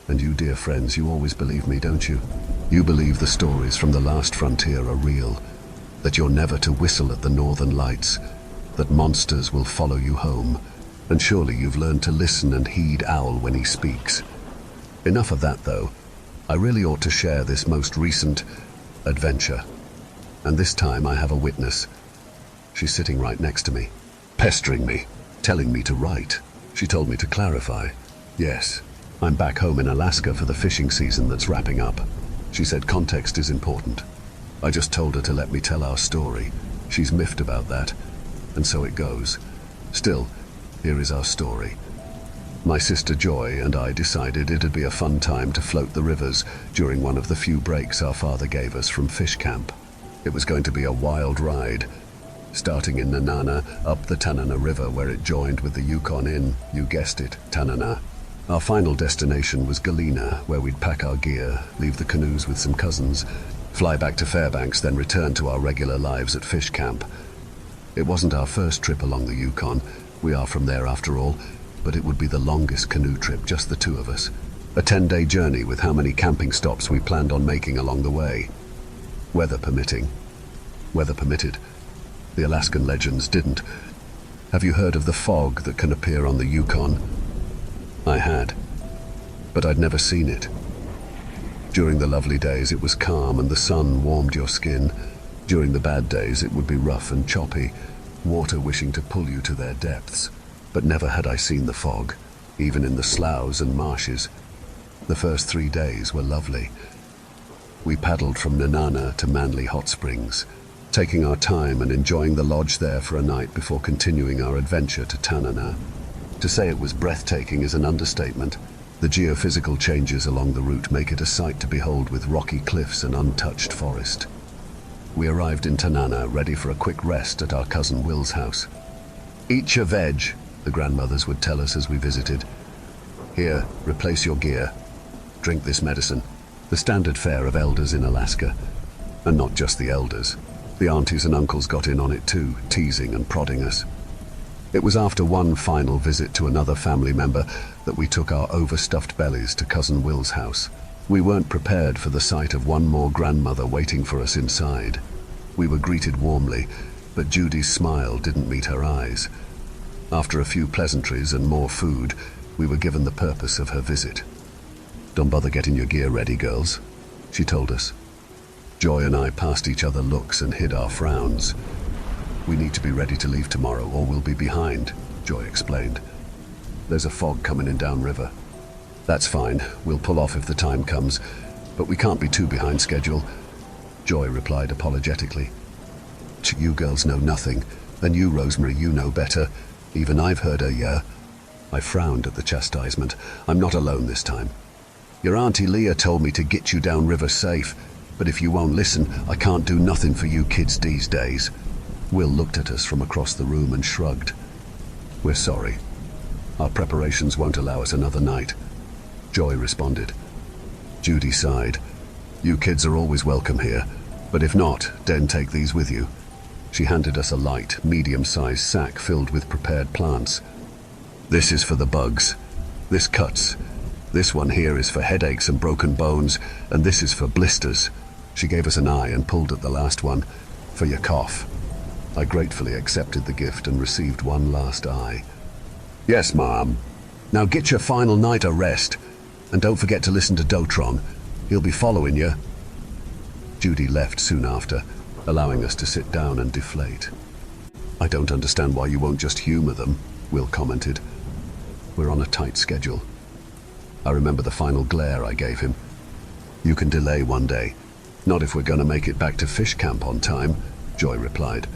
And you, dear friends, you always believe me, don't you? You believe the stories from the last frontier are real. That you're never to whistle at the northern lights. That monsters will follow you home. And surely you've learned to listen and heed Owl when he speaks. Enough of that, though. I really ought to share this most recent adventure. And this time I have a witness. She's sitting right next to me, pestering me, telling me to write. She told me to clarify. Yes, I'm back home in Alaska for the fishing season that's wrapping up. She said context is important. I just told her to let me tell our story. She's miffed about that, and so it goes. Still, here is our story. My sister Joy and I decided it'd be a fun time to float the rivers during one of the few breaks our father gave us from fish camp. It was going to be a wild ride, starting in Nanana, up the Tanana River where it joined with the Yukon in, you guessed it, Tanana. Our final destination was Galena, where we'd pack our gear, leave the canoes with some cousins, fly back to Fairbanks, then return to our regular lives at fish camp. It wasn't our first trip along the Yukon. We are from there after all, but it would be the longest canoe trip, just the two of us. A 10-day journey with how many camping stops we planned on making along the way. Weather permitting. Weather permitted. The Alaskan legends didn't. Have you heard of the fog that can appear on the Yukon? I had, but I'd never seen it. During the lovely days it was calm and the sun warmed your skin. During the bad days it would be rough and choppy, water wishing to pull you to their depths. But never had I seen the fog, even in the sloughs and marshes. The first 3 days were lovely. We paddled from Nanana to Manly Hot Springs, taking our time and enjoying the lodge there for a night before continuing our adventure to Tanana. To say it was breathtaking is an understatement. The geophysical changes along the route make it a sight to behold, with rocky cliffs and untouched forest. We arrived in Tanana, ready for a quick rest at our cousin Will's house. Eat your veg, the grandmothers would tell us as we visited. Here, replace your gear. Drink this medicine. The standard fare of elders in Alaska. And not just the elders. The aunties and uncles got in on it too, teasing and prodding us. It was after one final visit to another family member that we took our overstuffed bellies to cousin Will's house. We weren't prepared for the sight of one more grandmother waiting for us inside. We were greeted warmly, but Judy's smile didn't meet her eyes. After a few pleasantries and more food, we were given the purpose of her visit. "Don't bother getting your gear ready, girls," she told us. Joy and I passed each other looks and hid our frowns. "We need to be ready to leave tomorrow or we'll be behind," Joy explained. "There's a fog coming in downriver." "That's fine, we'll pull off if the time comes, but we can't be too behind schedule," Joy replied apologetically. "You girls know nothing, and you, Rosemary, you know better. Even I've heard her, yeah." I frowned at the chastisement. "I'm not alone this time. Your Auntie Leah told me to get you downriver safe, but if you won't listen, I can't do nothing for you kids these days." Will looked at us from across the room and shrugged. "We're sorry. Our preparations won't allow us another night." Joy responded. Judy sighed. "You kids are always welcome here, but if not, then take these with you." She handed us a light, medium-sized sack filled with prepared plants. "This is for the bugs. This cuts. This one here is for headaches and broken bones, and this is for blisters." She gave us an eye and pulled at the last one. "For your cough." I gratefully accepted the gift and received one last eye. "Yes, Mom. Now get your final night of rest, and don't forget to listen to Dotron. He'll be following you." Judy left soon after, allowing us to sit down and deflate. "I don't understand why you won't just humor them," Will commented. "We're on a tight schedule." I remember the final glare I gave him. "You can delay one day. Not if we're going to make it back to fish camp on time," Joy replied.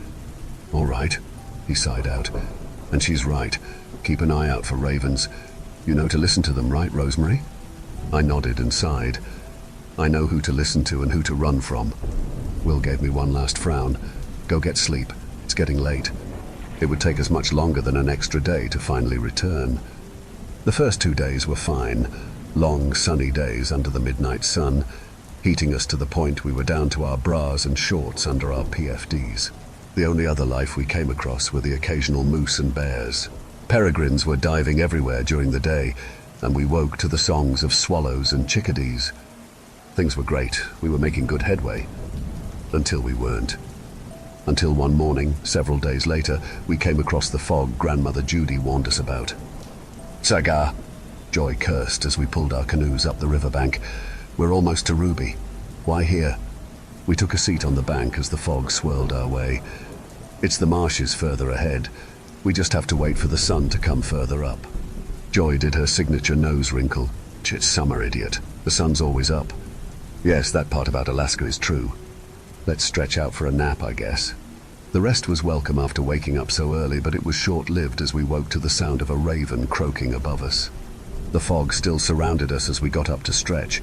"All right," he sighed out. "And she's right. Keep an eye out for ravens. You know to listen to them, right, Rosemary?" I nodded and sighed. I know who to listen to and who to run from. Will gave me one last frown. "Go get sleep. It's getting late." It would take us much longer than an extra day to finally return. The first 2 days were fine. Long, sunny days under the midnight sun, heating us to the point we were down to our bras and shorts under our PFDs. The only other life we came across were the occasional moose and bears. Peregrines were diving everywhere during the day, and we woke to the songs of swallows and chickadees. Things were great. We were making good headway. Until we weren't. Until one morning, several days later, we came across the fog Grandmother Judy warned us about. "Saga!" Joy cursed as we pulled our canoes up the riverbank. "We're almost to Ruby. Why here?" We took a seat on the bank as the fog swirled our way. "It's the marshes further ahead. We just have to wait for the sun to come further up." Joy did her signature nose wrinkle. "It's summer, idiot. The sun's always up." "Yes, that part about Alaska is true. Let's stretch out for a nap, I guess." The rest was welcome after waking up so early, but it was short-lived as we woke to the sound of a raven croaking above us. The fog still surrounded us as we got up to stretch.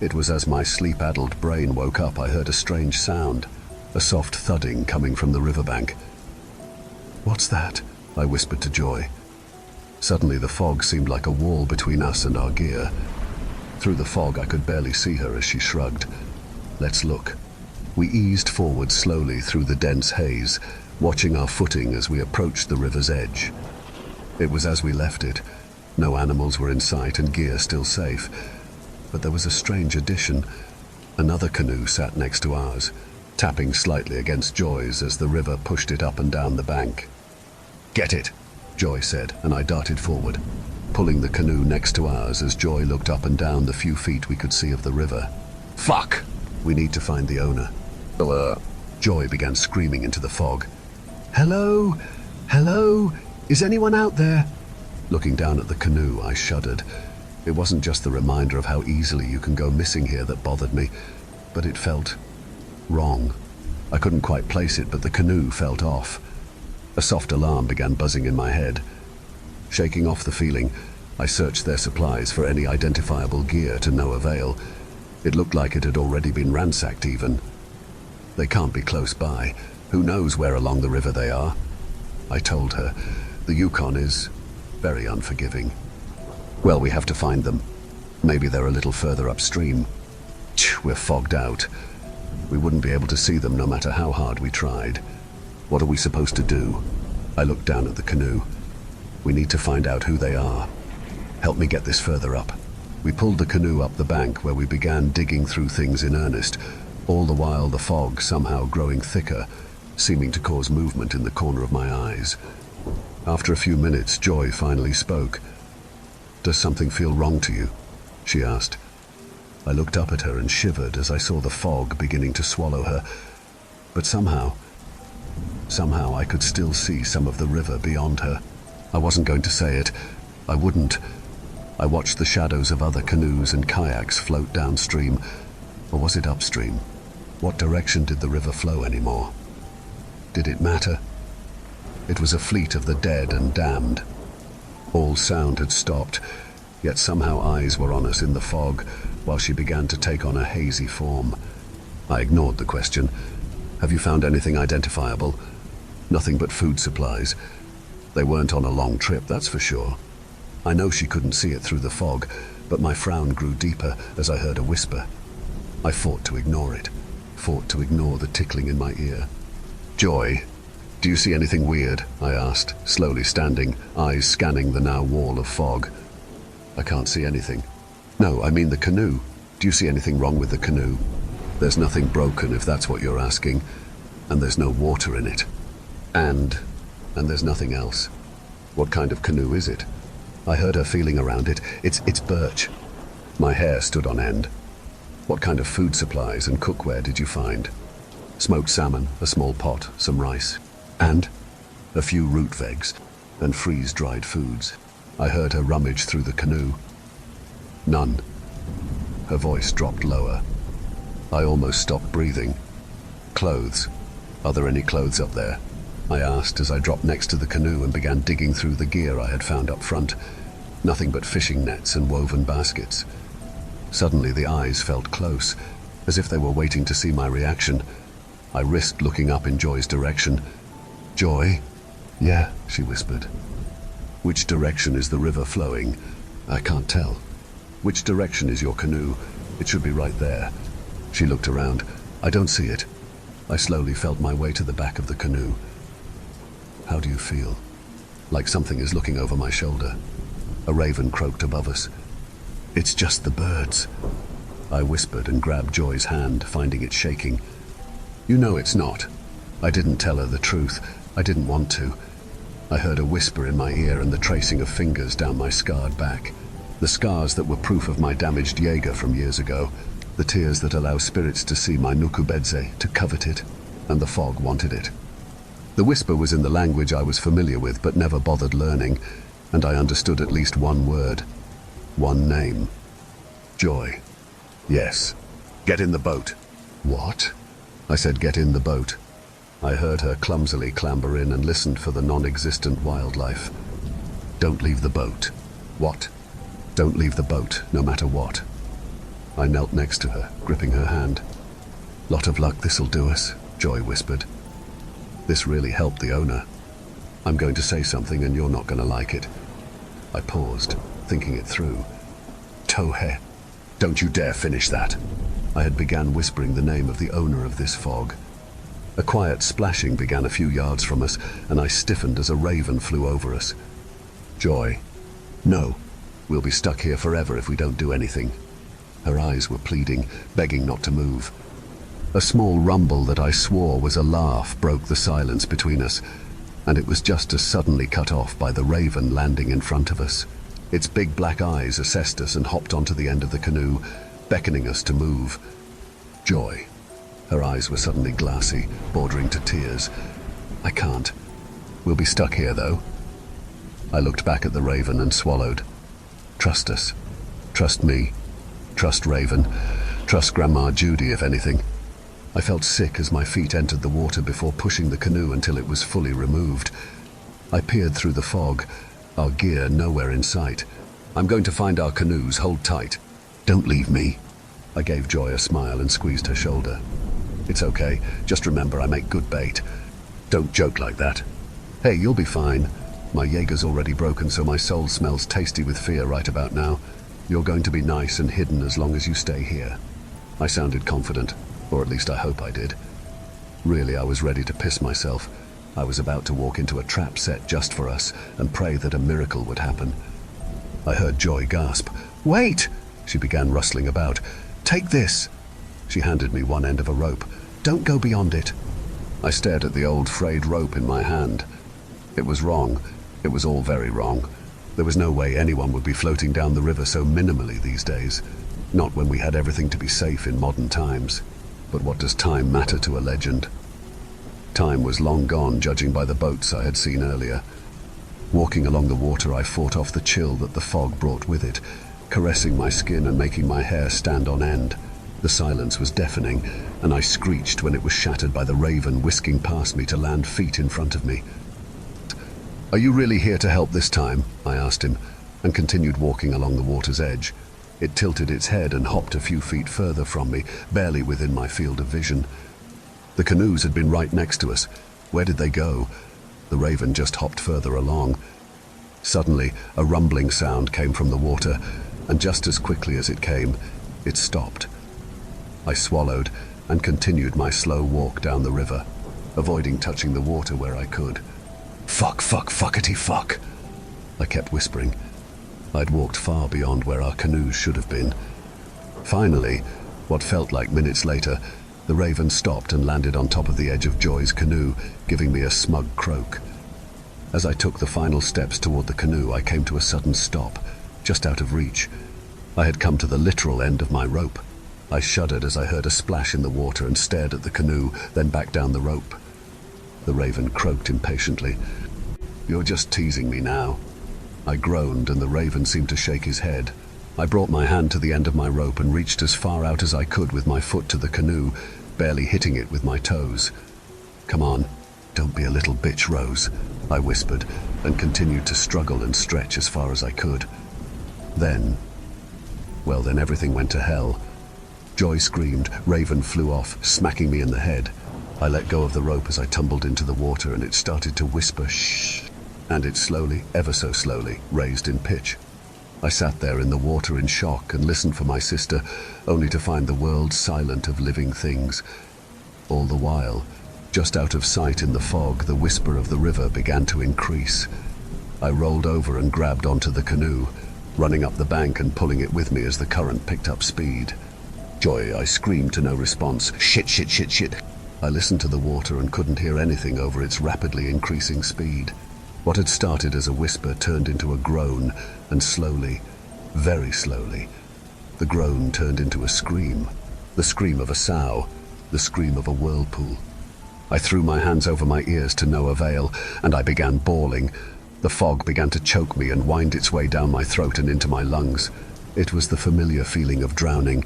It was as my sleep-addled brain woke up I heard a strange sound, a soft thudding coming from the riverbank. "What's that?" I whispered to Joy. Suddenly the fog seemed like a wall between us and our gear. Through the fog I could barely see her as she shrugged. "Let's look." We eased forward slowly through the dense haze, watching our footing as we approached the river's edge. It was as we left it. No animals were in sight and gear still safe. But there was a strange addition. Another canoe sat next to ours, tapping slightly against Joy's as the river pushed it up and down the bank. "Get it," Joy said, and I darted forward, pulling the canoe next to ours as Joy looked up and down the few feet we could see of the river. "Fuck! We need to find the owner." Joy began screaming into the fog. "Hello? Hello? Is anyone out there?" Looking down at the canoe, I shuddered. It wasn't just the reminder of how easily you can go missing here that bothered me, but it felt wrong. I couldn't quite place it, but the canoe felt off. A soft alarm began buzzing in my head. Shaking off the feeling, I searched their supplies for any identifiable gear to no avail. It looked like it had already been ransacked even. "They can't be close by. Who knows where along the river they are?" I told her. "The Yukon is very unforgiving." "Well, we have to find them. Maybe they're a little further upstream." "We're fogged out. We wouldn't be able to see them no matter how hard we tried. What are we supposed to do?" I looked down at the canoe. "We need to find out who they are. Help me get this further up." We pulled the canoe up the bank where we began digging through things in earnest, all the while the fog somehow growing thicker, seeming to cause movement in the corner of my eyes. After a few minutes, Joy finally spoke. "Does something feel wrong to you?" she asked. I looked up at her and shivered as I saw the fog beginning to swallow her. But somehow I could still see some of the river beyond her. I wasn't going to say it. I wouldn't. I watched the shadows of other canoes and kayaks float downstream. Or was it upstream? What direction did the river flow anymore? Did it matter? It was a fleet of the dead and damned. All sound had stopped, yet somehow eyes were on us in the fog while she began to take on a hazy form. I ignored the question. "Have you found anything identifiable?" Nothing but food supplies. They weren't on a long trip, that's for sure. I know she couldn't see it through the fog, but my frown grew deeper as I heard a whisper. I fought to ignore it, fought to ignore the tickling in my ear. "Joy, do you see anything weird?" I asked, slowly standing, eyes scanning the now wall of fog. "I can't see anything." "No, I mean the canoe. Do you see anything wrong with the canoe?" "There's nothing broken, if that's what you're asking, and there's no water in it. And there's nothing else." "What kind of canoe is it?" I heard her feeling around it. It's birch." My hair stood on end. "What kind of food supplies and cookware did you find?" "Smoked salmon, a small pot, some rice, and a few root vegs and freeze-dried foods." I heard her rummage through the canoe. "None." Her voice dropped lower. I almost stopped breathing. "Clothes. Are there any clothes up there?" I asked as I dropped next to the canoe and began digging through the gear I had found up front. Nothing but fishing nets and woven baskets. Suddenly the eyes felt close, as if they were waiting to see my reaction. I risked looking up in Joy's direction. "Joy?" "Yeah," she whispered. "Which direction is the river flowing?" "I can't tell." "Which direction is your canoe? It should be right there." She looked around. "I don't see it." I slowly felt my way to the back of the canoe. "How do you feel?" "Like something is looking over my shoulder." A raven croaked above us. "It's just the birds." I whispered and grabbed Joy's hand, finding it shaking. "You know it's not." I didn't tell her the truth. I didn't want to. I heard a whisper in my ear and the tracing of fingers down my scarred back. The scars that were proof of my damaged Jaeger from years ago. The tears that allow spirits to see my Nukubedze, to covet it, and the fog wanted it. The whisper was in the language I was familiar with but never bothered learning, and I understood at least one word. One name. Joy. "Yes. Get in the boat." "What?" I said, "Get in the boat." I heard her clumsily clamber in and listened for the non-existent wildlife. "Don't leave the boat." "What?" "Don't leave the boat, no matter what." I knelt next to her, gripping her hand. "Lot of luck, this'll do us," Joy whispered. This really helped the owner. "I'm going to say something and you're not going to like it." I paused, thinking it through. "Tohe, don't you dare finish that." I had begun whispering the name of the owner of this fog. A quiet splashing began a few yards from us, and I stiffened as a raven flew over us. "Joy, no. We'll be stuck here forever if we don't do anything." Her eyes were pleading, begging not to move. A small rumble that I swore was a laugh broke the silence between us, and it was just as suddenly cut off by the raven landing in front of us. Its big black eyes assessed us and hopped onto the end of the canoe, beckoning us to move. "Joy." Her eyes were suddenly glassy, bordering to tears. "I can't. We'll be stuck here, though." I looked back at the raven and swallowed. "Trust us. Trust me. Trust Raven. Trust Grandma Judy, if anything." I felt sick as my feet entered the water before pushing the canoe until it was fully removed. I peered through the fog, our gear nowhere in sight. "I'm going to find our canoes. Hold tight." "Don't leave me." I gave Joy a smile and squeezed her shoulder. "It's okay. Just remember I make good bait. Don't joke like that." "Hey, you'll be fine. My Jaeger's already broken, so my soul smells tasty with fear right about now. You're going to be nice and hidden as long as you stay here." I sounded confident, or at least I hope I did. Really, I was ready to piss myself. I was about to walk into a trap set just for us and pray that a miracle would happen. I heard Joy gasp. "Wait!" She began rustling about. "Take this." She handed me one end of a rope. "Don't go beyond it." I stared at the old frayed rope in my hand. It was wrong. It was all very wrong. There was no way anyone would be floating down the river so minimally these days. Not when we had everything to be safe in modern times. But what does time matter to a legend? Time was long gone, judging by the boats I had seen earlier. Walking along the water, I fought off the chill that the fog brought with it, caressing my skin and making my hair stand on end. The silence was deafening, and I screeched when it was shattered by the raven whisking past me to land feet in front of me. "Are you really here to help this time?" I asked him, and continued walking along the water's edge. It tilted its head and hopped a few feet further from me, barely within my field of vision. The canoes had been right next to us. Where did they go? The raven just hopped further along. Suddenly, a rumbling sound came from the water, and just as quickly as it came, it stopped. I swallowed and continued my slow walk down the river, avoiding touching the water where I could. Fuck, fuck, fuckety fuck, I kept whispering. I'd walked far beyond where our canoes should have been. Finally, what felt like minutes later, the raven stopped and landed on top of the edge of Joy's canoe, giving me a smug croak. As I took the final steps toward the canoe, I came to a sudden stop, just out of reach. I had come to the literal end of my rope. I shuddered as I heard a splash in the water and stared at the canoe, then back down the rope. The raven croaked impatiently. "You're just teasing me now." I groaned, and the raven seemed to shake his head. I brought my hand to the end of my rope and reached as far out as I could with my foot to the canoe, barely hitting it with my toes. "Come on, don't be a little bitch, Rose," I whispered, and continued to struggle and stretch as far as I could. Then everything went to hell. Joy screamed, Raven flew off, smacking me in the head. I let go of the rope as I tumbled into the water, and it started to whisper, "Shh," and it slowly, ever so slowly, raised in pitch. I sat there in the water in shock and listened for my sister, only to find the world silent of living things. All the while, just out of sight in the fog, the whisper of the river began to increase. I rolled over and grabbed onto the canoe, running up the bank and pulling it with me as the current picked up speed. "Joy," I screamed to no response. "Shit, shit, shit, shit." I listened to the water and couldn't hear anything over its rapidly increasing speed. What had started as a whisper turned into a groan, and slowly, very slowly, the groan turned into a scream. The scream of a sow, the scream of a whirlpool. I threw my hands over my ears to no avail, and I began bawling. The fog began to choke me and wind its way down my throat and into my lungs. It was the familiar feeling of drowning.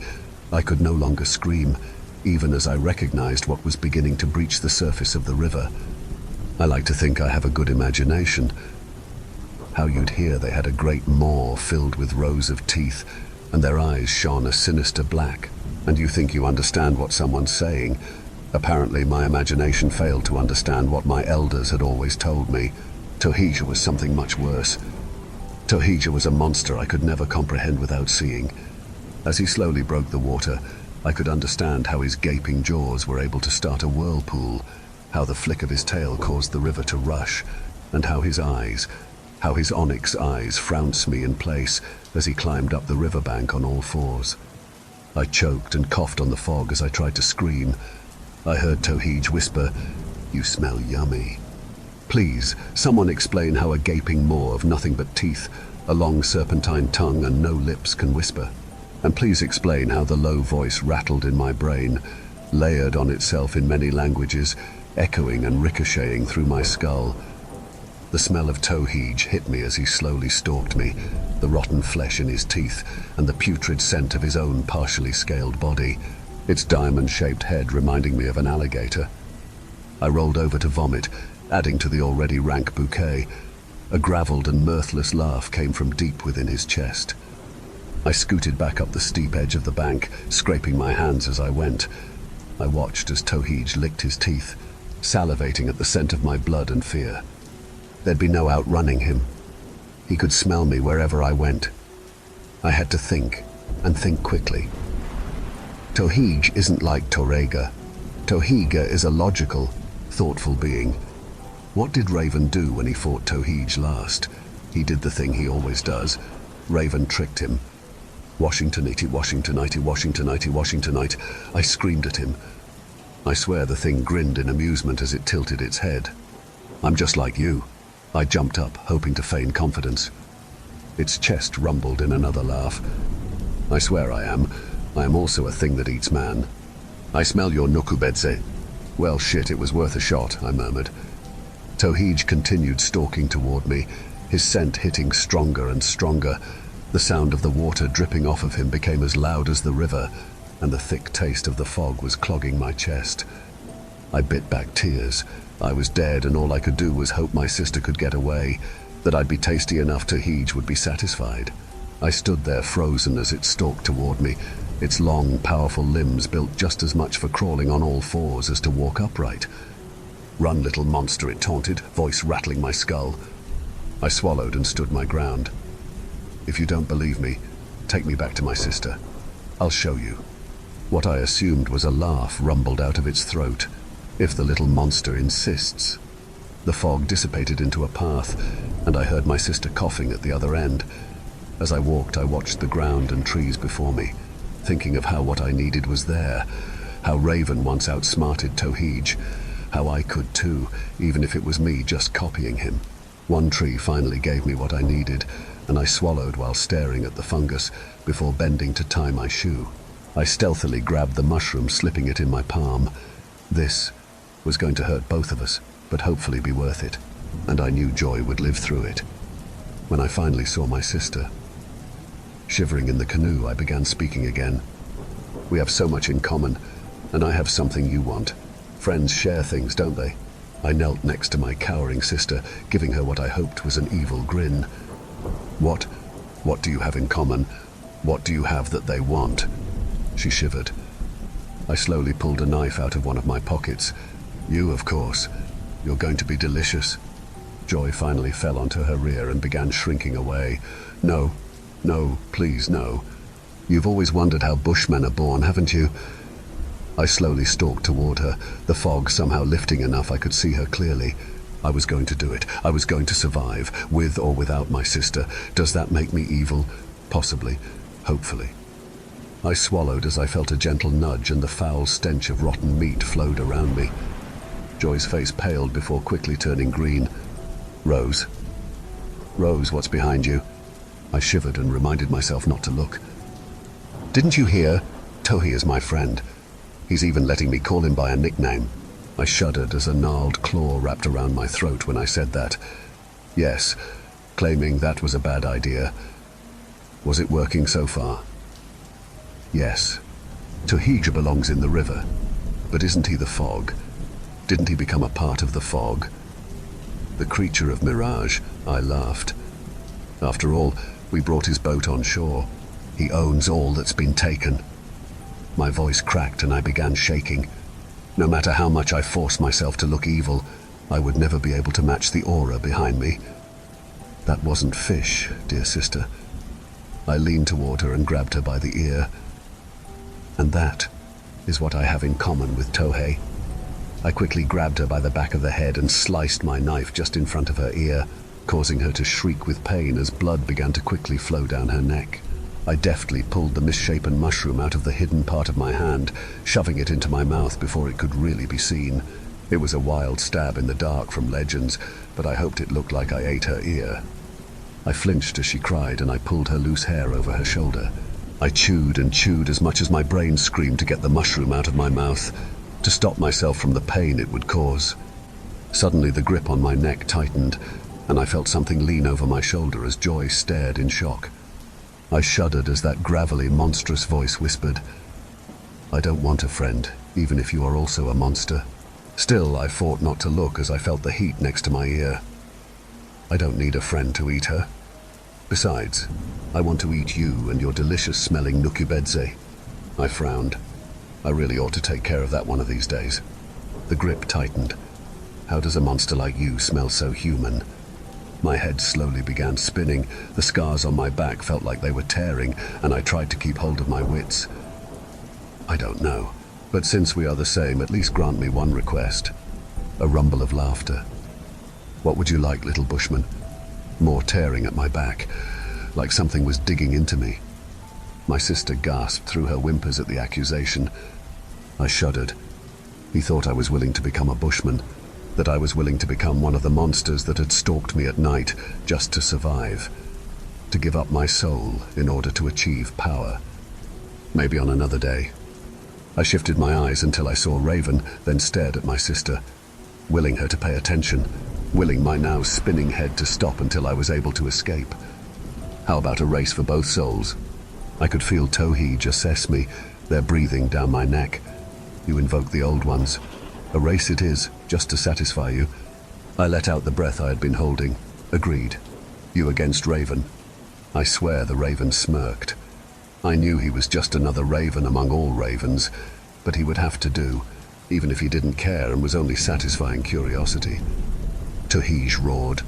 I could no longer scream, even as I recognized what was beginning to breach the surface of the river. I like to think I have a good imagination. How you'd hear they had a great maw filled with rows of teeth, and their eyes shone a sinister black, and you think you understand what someone's saying. Apparently my imagination failed to understand what my elders had always told me. Tohija was something much worse. Tohija was a monster I could never comprehend without seeing. As he slowly broke the water, I could understand how his gaping jaws were able to start a whirlpool, how the flick of his tail caused the river to rush, and how his onyx eyes frounced me in place as he climbed up the riverbank on all fours. I choked and coughed on the fog as I tried to scream. I heard Tohij whisper, "You smell yummy." Please, someone explain how a gaping maw of nothing but teeth, a long serpentine tongue and no lips can whisper. And please explain how the low voice rattled in my brain, layered on itself in many languages, echoing and ricocheting through my skull. The smell of Tohij hit me as he slowly stalked me, the rotten flesh in his teeth and the putrid scent of his own partially scaled body, its diamond-shaped head reminding me of an alligator. I rolled over to vomit, adding to the already rank bouquet. A gravelled and mirthless laugh came from deep within his chest. I scooted back up the steep edge of the bank, scraping my hands as I went. I watched as Tohij licked his teeth, salivating at the scent of my blood and fear. There'd be no outrunning him. He could smell me wherever I went. I had to think, and think quickly. Tohij isn't like Torega. Tohija is a logical, thoughtful being. What did Raven do when he fought Tohij last? He did the thing he always does. Raven tricked him. Washingtonite, Washingtonite, Washingtonite, Washingtonite. I screamed at him. I swear the thing grinned in amusement as it tilted its head. "I'm just like you." I jumped up, hoping to feign confidence. Its chest rumbled in another laugh. "I swear I am. I am also a thing that eats man." "I smell your nukubedze." "Well, shit, it was worth a shot," I murmured. Tohij continued stalking toward me, his scent hitting stronger and stronger. The sound of the water dripping off of him became as loud as the river, and the thick taste of the fog was clogging my chest. I bit back tears. I was dead, and all I could do was hope my sister could get away, that I'd be tasty enough Tohij would be satisfied. I stood there frozen as it stalked toward me, its long, powerful limbs built just as much for crawling on all fours as to walk upright. "Run, little monster," it taunted, voice rattling my skull. I swallowed and stood my ground. "If you don't believe me, take me back to my sister. I'll show you." What I assumed was a laugh rumbled out of its throat. "If the little monster insists." The fog dissipated into a path, and I heard my sister coughing at the other end. As I walked, I watched the ground and trees before me, thinking of how what I needed was there, how Raven once outsmarted Tohij, how I could too, even if it was me just copying him. One tree finally gave me what I needed, and I swallowed while staring at the fungus before bending to tie my shoe. I stealthily grabbed the mushroom, slipping it in my palm. This was going to hurt both of us, but hopefully be worth it, and I knew Joy would live through it. When I finally saw my sister, shivering in the canoe, I began speaking again. "We have so much in common, and I have something you want. Friends share things, don't they?" I knelt next to my cowering sister, giving her what I hoped was an evil grin. What do you have in common? What do you have that they want?" She shivered. I slowly pulled a knife out of one of my pockets. "You, of course. You're going to be delicious." Joy finally fell onto her rear and began shrinking away. No, please, no. "You've always wondered how Bushmen are born, haven't you?" I slowly stalked toward her, the fog somehow lifting enough I could see her clearly. I was going to do it. I was going to survive, with or without my sister. Does that make me evil? Possibly. Hopefully. I swallowed as I felt a gentle nudge and the foul stench of rotten meat flowed around me. Joy's face paled before quickly turning green. "Rose. Rose, what's behind you?" I shivered and reminded myself not to look. "Didn't you hear? Tohi is my friend. He's even letting me call him by a nickname." I shuddered as a gnarled claw wrapped around my throat when I said that. Yes, claiming that was a bad idea. Was it working so far? Yes. Tohij belongs in the river. But isn't he the fog? Didn't he become a part of the fog? The creature of mirage, I laughed. After all, we brought his boat on shore. He owns all that's been taken. My voice cracked and I began shaking. No matter how much I forced myself to look evil, I would never be able to match the aura behind me. "That wasn't fish, dear sister." I leaned toward her and grabbed her by the ear. "And that is what I have in common with Tohei." I quickly grabbed her by the back of the head and sliced my knife just in front of her ear, causing her to shriek with pain as blood began to quickly flow down her neck. I deftly pulled the misshapen mushroom out of the hidden part of my hand, shoving it into my mouth before it could really be seen. It was a wild stab in the dark from legends, but I hoped it looked like I ate her ear. I flinched as she cried, and I pulled her loose hair over her shoulder. I chewed and chewed as much as my brain screamed to get the mushroom out of my mouth, to stop myself from the pain it would cause. Suddenly the grip on my neck tightened, and I felt something lean over my shoulder as Joy stared in shock. I shuddered as that gravelly, monstrous voice whispered, "I don't want a friend, even if you are also a monster." Still, I fought not to look as I felt the heat next to my ear. "I don't need a friend to eat her. Besides, I want to eat you and your delicious-smelling nukubedze." I frowned. I really ought to take care of that one of these days. The grip tightened. How does a monster like you smell so human? My head slowly began spinning. The scars on my back felt like they were tearing, and I tried to keep hold of my wits. "I don't know, but since we are the same, at least grant me one request." A rumble of laughter. "What would you like, little bushman?" More tearing at my back, like something was digging into me. My sister gasped through her whimpers at the accusation. I shuddered. He thought I was willing to become a bushman, that I was willing to become one of the monsters that had stalked me at night just to survive, to give up my soul in order to achieve power. Maybe on another day. I shifted my eyes until I saw Raven, then stared at my sister, willing her to pay attention, willing my now spinning head to stop until I was able to escape. How about a race for both souls? I could feel Tohij assess me, their breathing down my neck. "You invoke the old ones. A race it is, just to satisfy you." I let out the breath I had been holding. "Agreed. You against Raven." I swear the Raven smirked. I knew he was just another raven among all ravens, but he would have to do. even if he didn't care and was only satisfying curiosity. Tohij roared.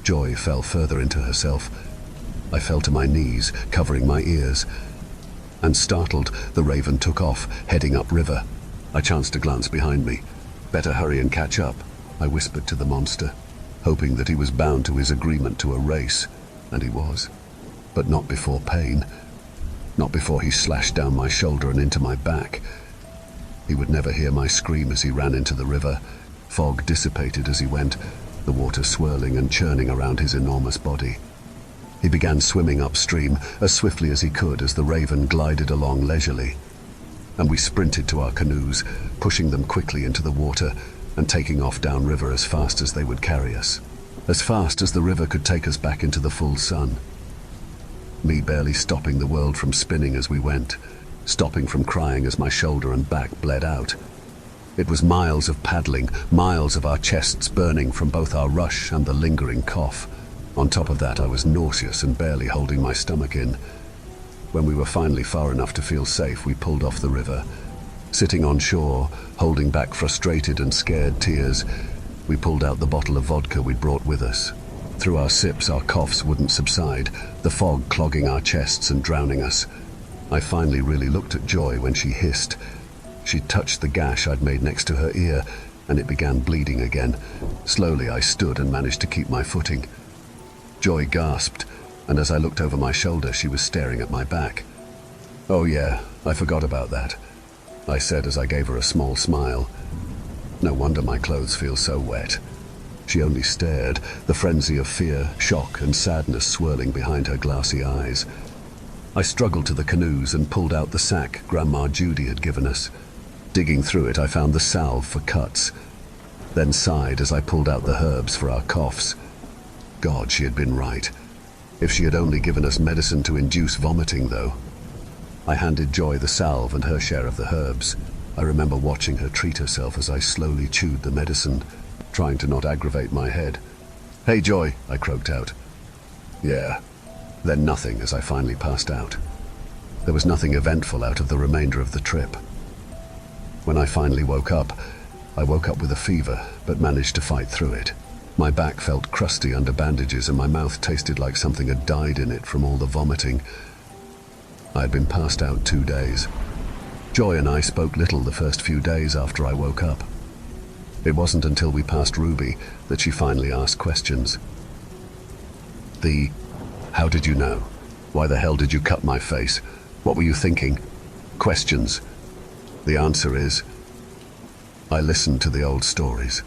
Joy fell further into herself. I fell to my knees, covering my ears. And startled, the raven took off, heading upriver. I chanced to glance behind me. Better hurry and catch up, I whispered to the monster, hoping that he was bound to his agreement to a race, and he was. But not before pain. Not before he slashed down my shoulder and into my back. He would never hear my scream as he ran into the river. Fog dissipated as he went, the water swirling and churning around his enormous body. He began swimming upstream as swiftly as he could as the raven glided along leisurely. And we sprinted to our canoes, pushing them quickly into the water and taking off downriver as fast as they would carry us. As fast as the river could take us back into the full sun. Me barely stopping the world from spinning as we went, stopping from crying as my shoulder and back bled out. It was miles of paddling, miles of our chests burning from both our rush and the lingering cough. On top of that, I was nauseous and barely holding my stomach in. When we were finally far enough to feel safe, we pulled off the river. Sitting on shore, holding back frustrated and scared tears, we pulled out the bottle of vodka we'd brought with us. Through our sips, our coughs wouldn't subside, the fog clogging our chests and drowning us. I finally really looked at Joy when she hissed. She touched the gash I'd made next to her ear, and it began bleeding again. Slowly, I stood and managed to keep my footing. Joy gasped, and as I looked over my shoulder, she was staring at my back. "Oh yeah, I forgot about that," I said as I gave her a small smile. No wonder my clothes feel so wet. She only stared, the frenzy of fear, shock, and sadness swirling behind her glassy eyes. I struggled to the canoes and pulled out the sack Grandma Judy had given us. Digging through it, I found the salve for cuts, then sighed as I pulled out the herbs for our coughs. God, she had been right. If she had only given us medicine to induce vomiting, though. I handed Joy the salve and her share of the herbs. I remember watching her treat herself as I slowly chewed the medicine, trying to not aggravate my head. "Hey, Joy," I croaked out. "Yeah." Then nothing as I finally passed out. There was nothing eventful out of the remainder of the trip. When I finally woke up, I woke up with a fever, but managed to fight through it. My back felt crusty under bandages and my mouth tasted like something had died in it from all the vomiting. I had been passed out 2 days. Joy and I spoke little the first few days after I woke up. It wasn't until we passed Ruby that she finally asked questions. How did you know? Why the hell did you cut my face? What were you thinking? Questions. The answer is, I listened to the old stories.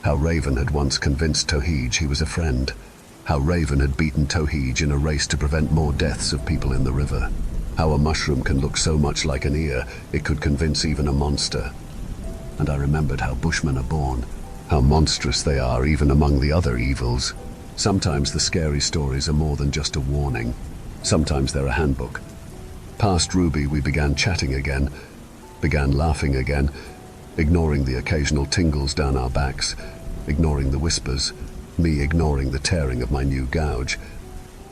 How Raven had once convinced Tohij he was a friend. How Raven had beaten Tohij in a race to prevent more deaths of people in the river. How a mushroom can look so much like an ear, it could convince even a monster. And I remembered how Bushmen are born, how monstrous they are even among the other evils. Sometimes the scary stories are more than just a warning. Sometimes they're a handbook. Past Ruby, we began chatting again, began laughing again, ignoring the occasional tingles down our backs, ignoring the whispers, me ignoring the tearing of my new gouge,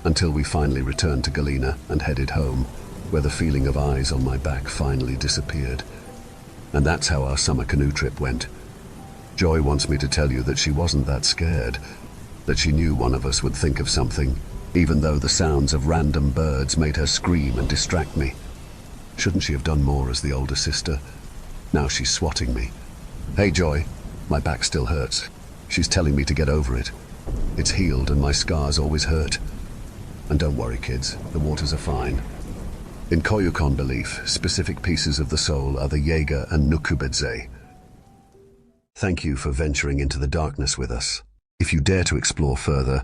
until we finally returned to Galena and headed home, where the feeling of eyes on my back finally disappeared. And that's how our summer canoe trip went. Joy wants me to tell you that she wasn't that scared, that she knew one of us would think of something, even though the sounds of random birds made her scream and distract me. Shouldn't she have done more as the older sister? Now she's swatting me. "Hey, Joy, my back still hurts. She's telling me to get over it. It's healed and my scars always hurt. And don't worry, kids, the waters are fine." In Koyukon belief, specific pieces of the soul are the Jaeger and Nukubedze. Thank you for venturing into the darkness with us. If you dare to explore further,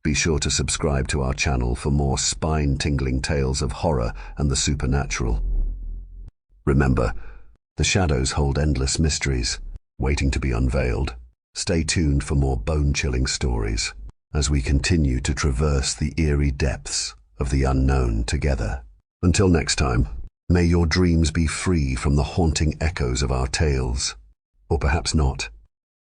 be sure to subscribe to our channel for more spine-tingling tales of horror and the supernatural. Remember, the shadows hold endless mysteries, waiting to be unveiled. Stay tuned for more bone-chilling stories as we continue to traverse the eerie depths of the unknown together. Until next time, may your dreams be free from the haunting echoes of our tales. Or perhaps not.